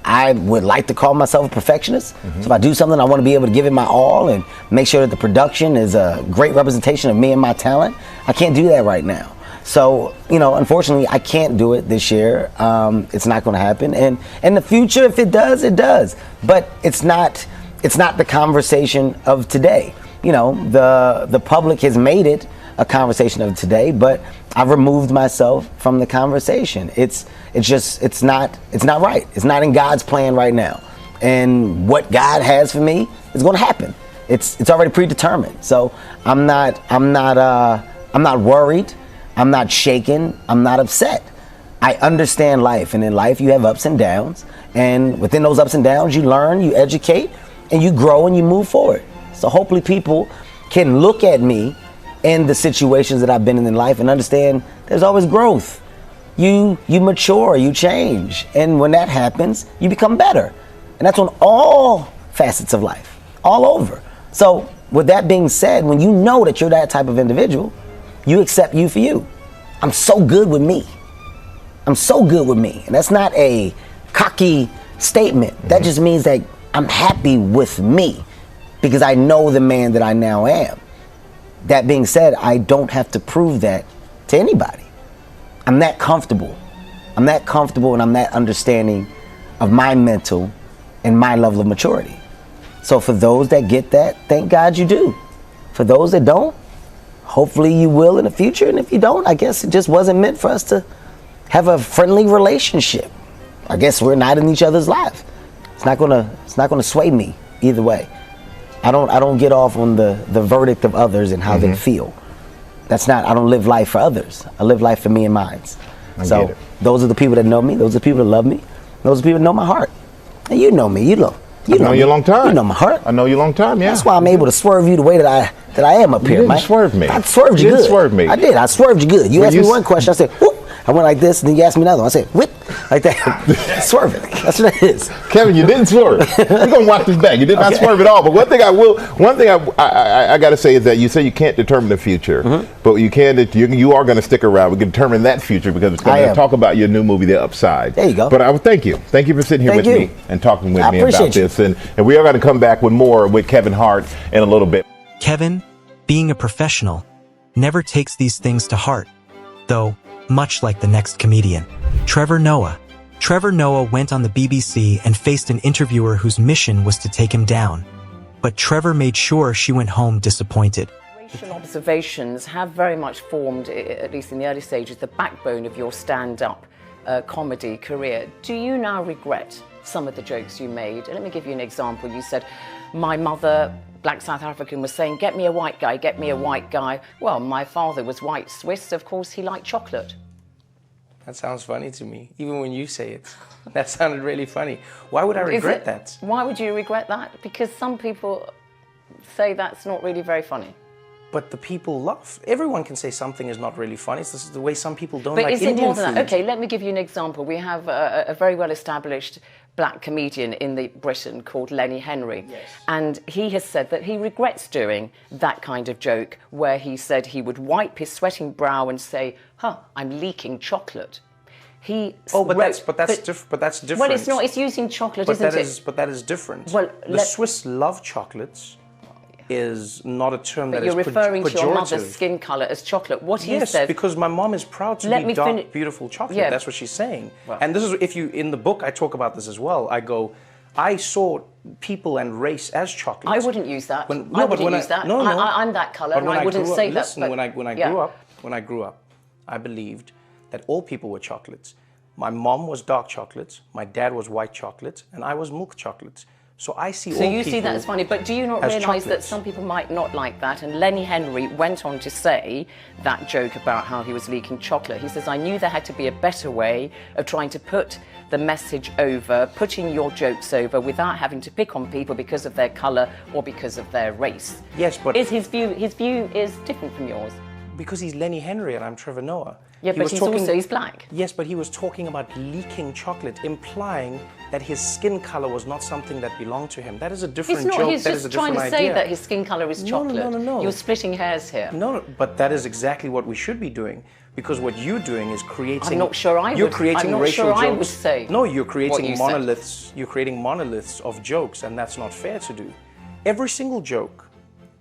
I would like to call myself a perfectionist. So if I do something, I want to be able to give it my all and make sure that the production is a great representation of me and my talent. I can't do that right now. So, you know, unfortunately, I can't do it this year. It's not going to happen. And in the future, if it does, it does. But it's not the conversation of today. You know, the public has made it a conversation of today, but I've removed myself from the conversation. It's not right. It's not in God's plan right now. And what God has for me is going to happen. It's already predetermined. So I'm not worried. I'm not shaken. I'm not upset. I understand life, and in life you have ups and downs, and within those ups and downs you learn, you educate, and you grow and you move forward. So hopefully people can look at me in the situations that I've been in life and understand there's always growth. You mature, you change. And when that happens, you become better. And that's on all facets of life, all over. So with that being said, when you know that you're that type of individual, you accept you for you. I'm so good with me. I'm so good with me. And that's not a cocky statement. That just means that I'm happy with me because I know the man that I now am. That being said, I don't have to prove that to anybody. I'm that comfortable. I'm that comfortable and I'm that understanding of my mental and my level of maturity. So for those that get that, thank God you do. For those that don't, hopefully you will in the future. And if you don't, I guess it just wasn't meant for us to have a friendly relationship. I guess we're not in each other's lives. It's not gonna sway me either way. I don't get off on the verdict of others and how they feel. That's not, I don't live life for others. I live life for me and mine. So those are the people that know me, those are the people that love me, those are the people that know my heart. And you know me, you know I know you a long time. You know my heart. I know you a long time, yeah. That's why I'm able to swerve you the way that I am up here, You man. didn't swerve me. I swerved you You good. didn't swerve me. I did. I swerved you good. You When asked you me one question, I said, whoop. I went like this, and then you asked me another one. I said, whip, like that. Swerving. That's what it is. Kevin, you didn't swerve. We're gonna watch this back. You did not swerve at all. But one thing I got to say is that you say you can't determine the future, but you can. You are going to stick around. We can determine that future because it's going to talk about your new movie, The Upside. There you go. But I would thank you for sitting here with me and talking with me about this. And we are going to come back with more with Kevin Hart in a little bit. Kevin, being a professional, never takes these things to heart, though. Much like the next comedian, Trevor Noah. Trevor Noah went on the BBC and faced an interviewer whose mission was to take him down. But Trevor made sure she went home disappointed. Racial observations have very much formed, at least in the early stages, the backbone of your stand-up comedy career. Do you now regret some of the jokes you made? And let me give you an example. You said, my mother, black South African, was saying, get me a white guy, get me a white guy. Well, my father was white Swiss, of course he liked chocolate. That sounds funny to me, even when you say it. That sounded really funny. Why would I regret that? Why would you regret that? Because some people say that's not really very funny. But the people laugh. Everyone can say something is not really funny. This is the way some people don't But like is it Indian more than food. that? Okay, let me give you an example. We have a very well-established black comedian in Britain called Lenny Henry. Yes. And he has said that he regrets doing that kind of joke where he said he would wipe his sweating brow and say, I'm leaking chocolate. But that's different. Well, it's not. It's using chocolate, isn't it? But that is different. Well, the Swiss love chocolates. Is not a term that is pejorative. But you're referring to your mother's skin color as chocolate. What he says. Yes, because my mom is proud to be dark, beautiful chocolate. Yeah. That's what she's saying. Well. And this is, in the book, I talk about this as well. I go, I saw people and race as chocolate. I wouldn't use that. I wouldn't use that. No. I'm that color, and I wouldn't say that. Listen, when I grew up, I believed that all people were chocolates. My mom was dark chocolates, my dad was white chocolates, and I was milk chocolates. So I see all people. So you see that as funny, but do you not realise that some people might not like that? And Lenny Henry went on to say that joke about how he was leaking chocolate. He says, I knew there had to be a better way of trying to put the message over, putting your jokes over without having to pick on people because of their colour or because of their race. Yes, but his view is different from yours. Because he's Lenny Henry and I'm Trevor Noah. Yeah, but he's black. Yes, but he was talking about leaking chocolate, implying that his skin color was not something that belonged to him. That is a different joke. He's just trying to say that his skin color is chocolate. No. You're splitting hairs here. No, but that is exactly what we should be doing. Because what you're doing is creating. I'm not sure I would. You're creating racial jokes. I would say. No, you're creating monoliths. You're creating monoliths of jokes, and that's not fair to do. Every single joke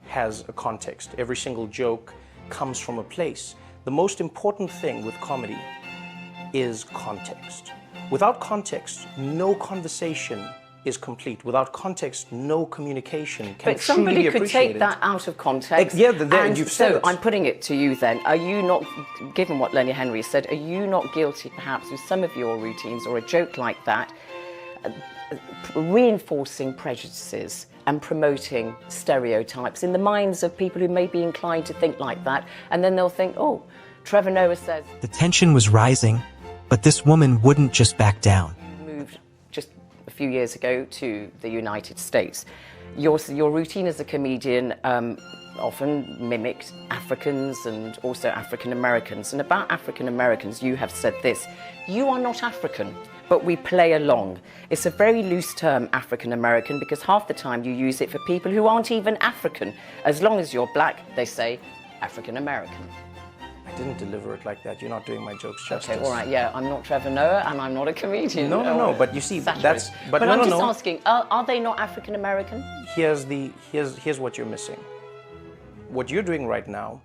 has a context. Every single joke comes from a place. The most important thing with comedy is context. Without context, no conversation is complete. Without context, no communication can truly be appreciated. But somebody could take that out of context. And you've said so it. I'm putting it to you then. Are you not, given what Lenny Henry said, are you not guilty perhaps with some of your routines or a joke like that, reinforcing prejudices and promoting stereotypes in the minds of people who may be inclined to think like that, and then they'll think, oh, Trevor Noah says... The tension was rising, but this woman wouldn't just back down. You moved just a few years ago to the United States. Your routine as a comedian often mimicked Africans and also African Americans. And about African Americans, you have said this: you are not African, but we play along. It's a very loose term, African American, because half the time you use it for people who aren't even African. As long as you're black, they say African American. I didn't deliver it like that. You're not doing my jokes justice. Okay, all right, yeah, I'm not Trevor Noah and I'm not a comedian. No, but you see, that's... But I'm just asking, are they not African American? Here's what you're missing. what you're doing right now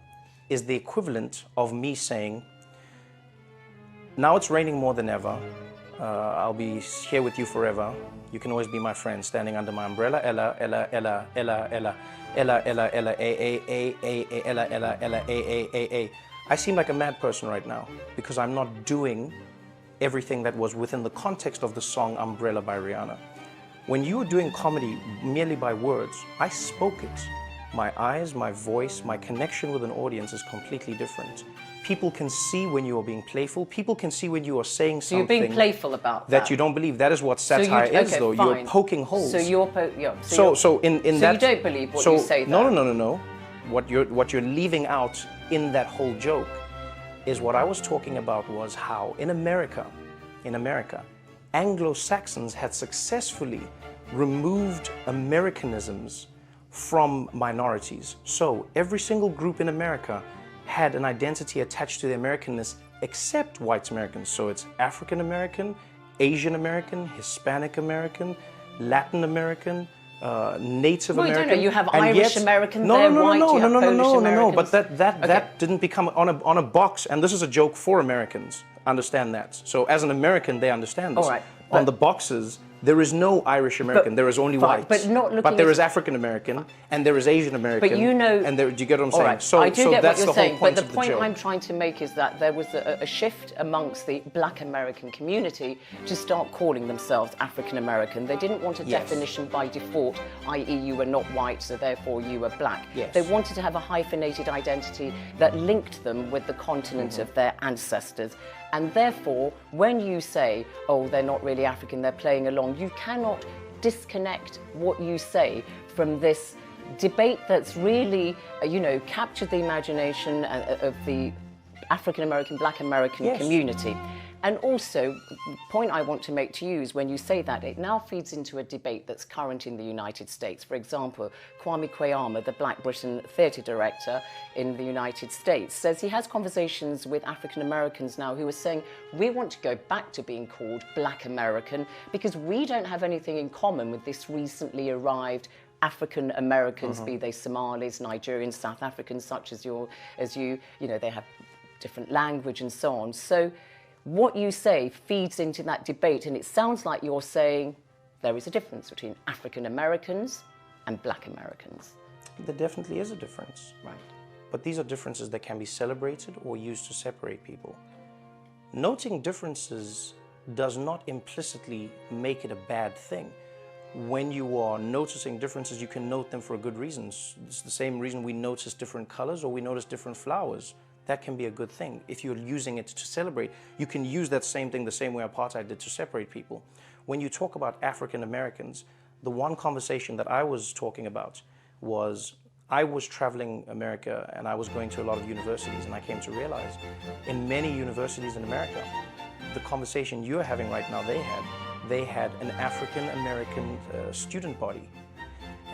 is the equivalent of me saying, now it's raining more than ever. I'll be here with you forever. You can always be my friend, standing under my umbrella. Ella, Ella, Ella, Ella, Ella, Ella, Ella, Ella, A, Ella, Ella, Ella, A. I seem like a mad person right now because I'm not doing everything that was within the context of the song Umbrella by Rihanna. When you were doing comedy merely by words, I spoke it. My eyes, my voice, my connection with an audience is completely different. People can see when you are being playful. People can see when you are saying So you're something being playful about that you don't believe. That is what satire is, though. Fine. You're poking holes. So you're So in that. you don't believe what you say. No. What you're leaving out in that whole joke is what I was talking about was how in America, Anglo-Saxons had successfully removed Americanisms from minorities. So every single group in America had an identity attached to the Americanness except white Americans. So it's African American, Asian American, Hispanic American, Latin American, Native American. Well, you have Irish Americans, No. Polish But that didn't become on a box. And this is a joke for Americans. Understand that. So as an American, they understand this. All right, on the boxes, there is no Irish American. There is only whites. But there is African American and there is Asian American. But you know, and there, do you get what I'm saying? Right. So I do get that's what you're the whole saying. point But the of point joke. I'm trying to make is that there was a shift amongst the Black American community to start calling themselves African American. They didn't want a definition by default, i.e., you were not white, so therefore you were black. Yes. They wanted to have a hyphenated identity that linked them with the continent of their ancestors. And therefore, when you say, oh, they're not really African, they're playing along, you cannot disconnect what you say from this debate that's really, captured the imagination of the African American, Black American community. And also, the point I want to make to you is when you say that, it now feeds into a debate that's current in the United States. For example, Kwame Kwei-Armah, the Black Britain theatre director in the United States, says he has conversations with African Americans now who are saying, we want to go back to being called Black American because we don't have anything in common with this recently arrived African Americans, be they Somalis, Nigerians, South Africans, such as you, they have different language and so on. So what you say feeds into that debate, and it sounds like you're saying there is a difference between African Americans and Black Americans. There definitely is a difference. Right. But these are differences that can be celebrated or used to separate people. Noting differences does not implicitly make it a bad thing. When you are noticing differences, you can note them for good reasons. It's the same reason we notice different colors or we notice different flowers. That can be a good thing. If you're using it to celebrate, you can use that same thing the same way apartheid did to separate people. When you talk about African Americans, the one conversation that I was talking about was I was traveling America and I was going to a lot of universities, and I came to realize in many universities in America, the conversation you're having right now, they had an African American student body.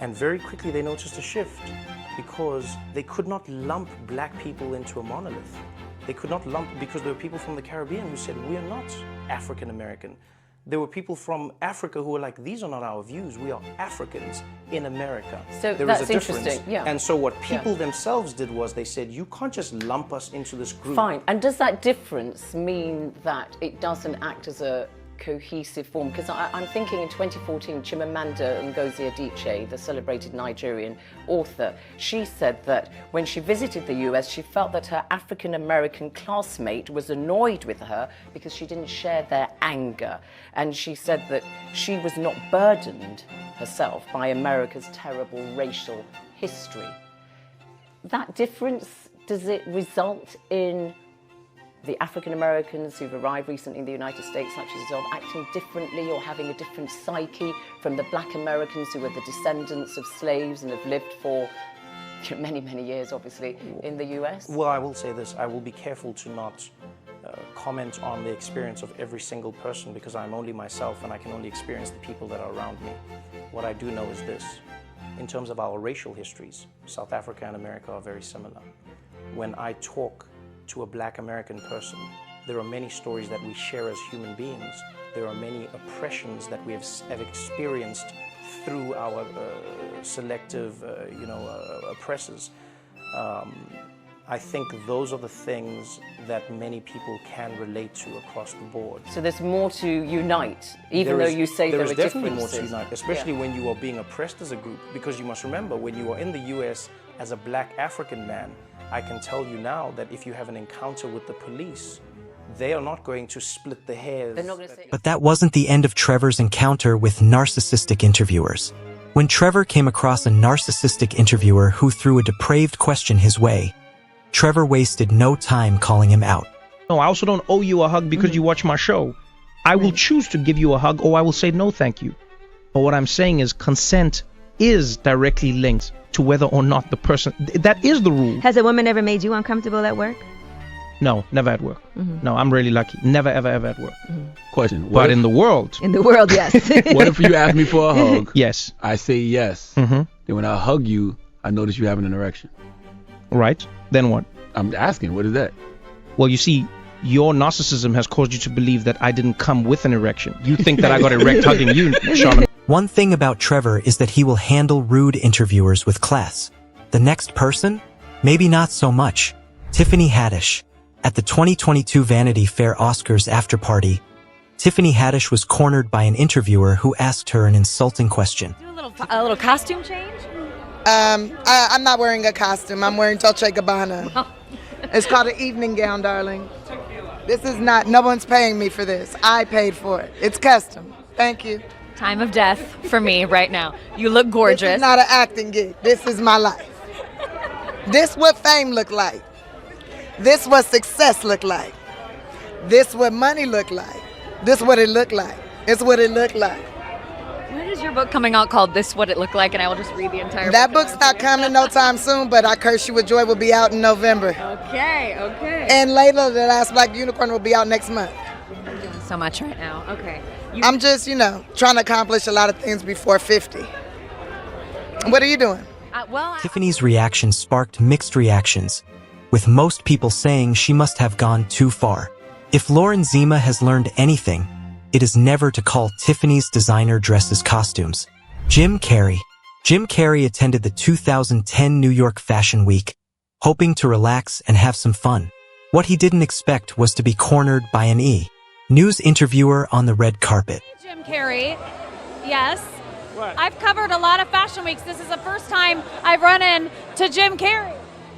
And very quickly they noticed a shift because they could not lump black people into a monolith. They could not lump, because there were people from the Caribbean who said, we are not African American. There were people from Africa who were like, these are not our views, we are Africans in America. So there that's is a difference. interesting, yeah. And so what people themselves did was they said, you can't just lump us into this group. Fine, and does that difference mean that it doesn't act as a cohesive form? Because I'm thinking in 2014, Chimamanda Ngozi Adichie, the celebrated Nigerian author, she said that when she visited the US, she felt that her African-American classmate was annoyed with her because she didn't share their anger. And she said that she was not burdened herself by America's terrible racial history. That difference, does it result in the African Americans who've arrived recently in the United States, such as yourself, acting differently or having a different psyche from the Black Americans who are the descendants of slaves and have lived for many, many years, obviously, in the US? Well, I will say this, I will be careful to not comment on the experience of every single person because I'm only myself and I can only experience the people that are around me. What I do know is this, in terms of our racial histories, South Africa and America are very similar. When I talk to a Black American person, there are many stories that we share as human beings. There are many oppressions that we have experienced through our selective, oppressors. I think those are the things that many people can relate to across the board. So there's more to unite, even though you say there are differences. There is definitely more to unite, especially when you are being oppressed as a group. Because you must remember, when you are in the US as a black African man, I can tell you now that if you have an encounter with the police, they are not going to split the hairs. They're not going to say. But that wasn't the end of Trevor's encounter with narcissistic interviewers. When Trevor came across a narcissistic interviewer who threw a depraved question his way, Trevor wasted no time calling him out. No, I also don't owe you a hug because you watch my show. I will choose to give you a hug or I will say no thank you. But what I'm saying is consent is directly linked to whether or not the person... That is the rule. Has a woman ever made you uncomfortable at work? No, never at work. No, I'm really lucky. Never, ever, ever at work. Question. But in the world... In the world, yes. What if you ask me for a hug? Yes. I say yes. Then when I hug you, I notice you having an erection. Right. Then what? I'm asking, what is that? Well, you see, your narcissism has caused you to believe that I didn't come with an erection. You think that I got erect hugging you, Sean. One thing about Trevor is that he will handle rude interviewers with class. The next person? Maybe not so much. Tiffany Haddish. At the 2022 Vanity Fair Oscars after party, Tiffany Haddish was cornered by an interviewer who asked her an insulting question. A little costume change? I'm not wearing a costume. I'm wearing Dolce & Gabbana. It's called an evening gown, darling. This is not, no one's paying me for this. I paid for it. It's custom. Thank you. Time of death for me right now. You look gorgeous. This is not an acting gig. This is my life. This what fame look like. This what success look like. This what money look like. This what it look like. It's what it look like. When is your book coming out called This What It Looked Like? And I will just read the entire book. That book's not coming no time soon, but I Curse You With Joy will be out in November. Okay, okay. And Layla, The Last Black Unicorn, will be out next month. I'm doing so much right now. Okay. I'm just, trying to accomplish a lot of things before 50. What are you doing? Tiffany's reaction sparked mixed reactions, with most people saying she must have gone too far. If Lauren Zima has learned anything, it is never to call Tiffany's designer dresses costumes. Jim Carrey. Jim Carrey attended the 2010 New York Fashion Week, hoping to relax and have some fun. What he didn't expect was to be cornered by an news interviewer on the red carpet. Jim Carrey, yes. What? I've covered a lot of fashion weeks. This is the first time I've run into Jim Carrey.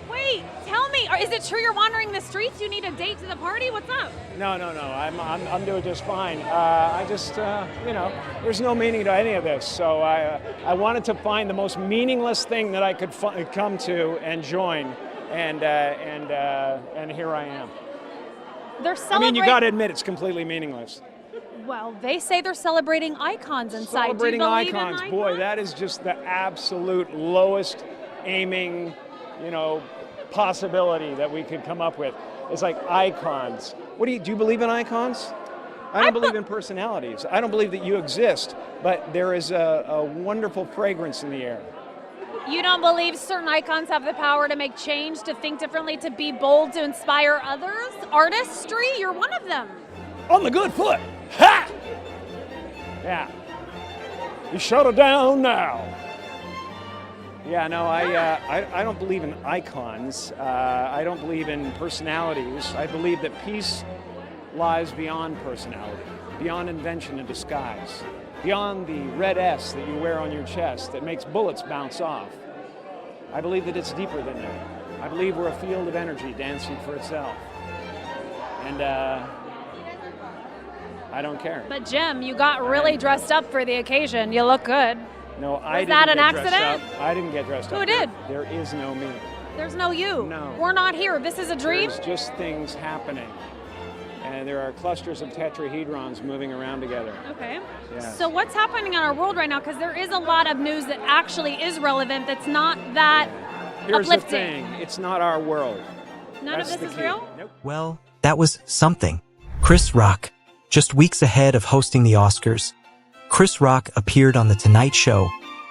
Wait, tell me, is it true you're wandering the streets? You need a date to the party? What's up? No. I'm doing just fine. I just, there's no meaning to any of this. So I wanted to find the most meaningless thing that I could come to and join, and here I am. They're celebrating. You got to admit it's completely meaningless. Well, they say they're celebrating icons inside. Celebrating Do you believe icons, in icons? boy, that is just the absolute lowest aiming, possibility that we could come up with. It's like icons. Do you believe in icons? I don't believe in personalities. I don't believe that you exist, but there is a wonderful fragrance in the air. You don't believe certain icons have the power to make change, to think differently, to be bold, to inspire others? Artistry? You're one of them. On the good foot. Ha! Yeah. You shut it down now. Yeah, no, I don't believe in icons. I don't believe in personalities. I believe that peace lies beyond personality, beyond invention and disguise, beyond the red S that you wear on your chest that makes bullets bounce off. I believe that it's deeper than that. I believe we're a field of energy dancing for itself. And I don't care. But Jim, you got really dressed up for the occasion. You look good. No, I didn't. Was that an get dressed accident? up. I didn't get dressed up. Who did? There is no me. There's no you. No. We're not here. This is a dream. There's just things happening. And there are clusters of tetrahedrons moving around together. Okay. Yeah. So what's happening in our world right now? Because there is a lot of news that actually is relevant that's not that Here's uplifting. the thing. It's not our world. None That's of this the is key. real? Nope. Well, that was something. Chris Rock. Just weeks ahead of hosting the Oscars, Chris Rock appeared on The Tonight Show,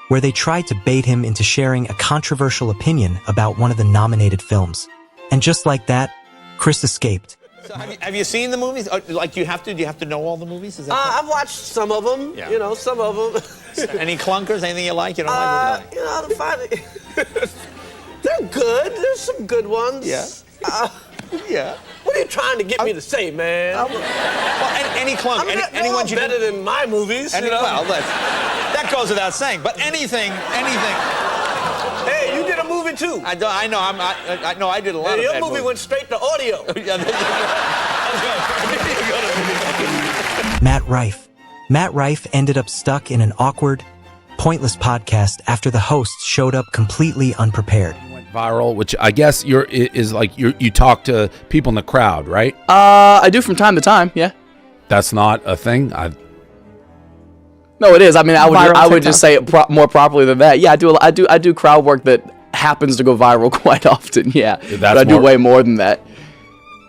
where they tried to bait him into sharing a controversial opinion about one of the nominated films. And just like that, Chris escaped. So have you seen the movies? Like, do you have to know all the movies? Is that I've watched some of them. Yeah. Some of them. any clunkers? Anything you like? You don't like? I'm finding. they're good. There's some good ones. Yeah. Yeah. What are you trying to get me to say, man? Well, any clone, They're all better than my movies. You know? Well, that goes without saying. But anything. Hey, you did a movie too. I know. I know. I did a lot of your bad movie movies. went straight to audio. Matt Rife ended up stuck in an awkward, pointless podcast after the hosts showed up completely unprepared. Viral, which I guess you talk to people in the crowd, right? I do from time to time, yeah. That's not a thing. No, it is. I mean, I would just say it more properly than that. Yeah, I do crowd work that happens to go viral quite often. Yeah, but I do way more than that.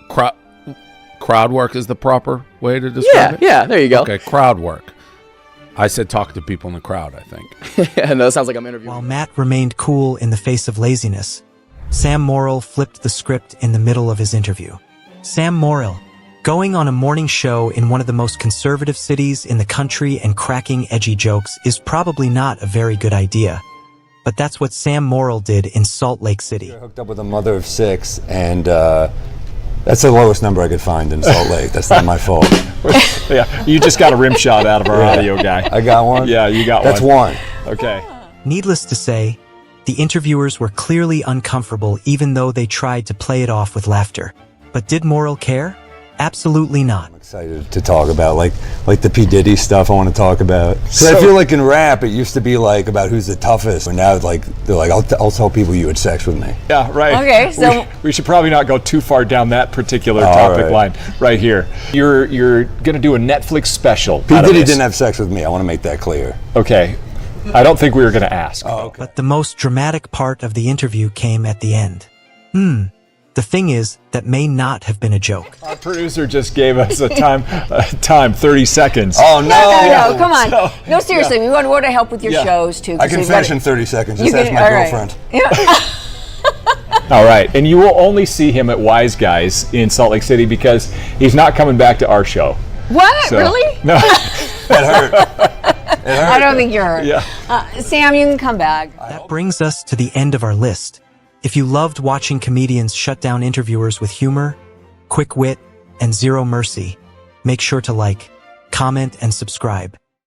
Crowd work is the proper way to describe it? Yeah, there you go. Okay, crowd work. I said talk to people in the crowd, I think. Yeah, no, it sounds like I'm interviewing. While Matt remained cool in the face of laziness, Sam Morrill flipped the script in the middle of his interview. Sam Morrill, going on a morning show in one of the most conservative cities in the country and cracking edgy jokes is probably not a very good idea. But that's what Sam Morrill did in Salt Lake City. I hooked up with a mother of 6, and that's the lowest number I could find in Salt Lake. That's not my fault. Yeah, you just got a rim shot out of our audio guy. I got one? Yeah, you got That's one. one. Okay. Needless to say, the interviewers were clearly uncomfortable even though they tried to play it off with laughter. But did Morrill care? Absolutely not. I'm excited to talk about like the P. Diddy stuff I want to talk about. Because I feel like in rap it used to be like about who's the toughest, and now they're like I'll tell people you had sex with me. Yeah, right. Okay, so we should probably not go too far down that particular topic line right here. You're gonna do a Netflix special. P. Diddy didn't have sex with me. I want to make that clear. Okay. I don't think we were gonna ask. Oh, okay. But the most dramatic part of the interview came at the end. The thing is, that may not have been a joke. Our producer just gave us a time, 30 seconds. Oh, no. No, come on. No, seriously, we want to help with your shows, too. I can finish in 30 seconds. Just ask my girlfriend. All right, and you will only see him at Wise Guys in Salt Lake City because he's not coming back to our show. What? Really? No. That hurt. It hurt. I don't think you're hurt. Yeah. Sam, you can come back. That brings us to the end of our list. If you loved watching comedians shut down interviewers with humor, quick wit, and zero mercy, make sure to like, comment, and subscribe.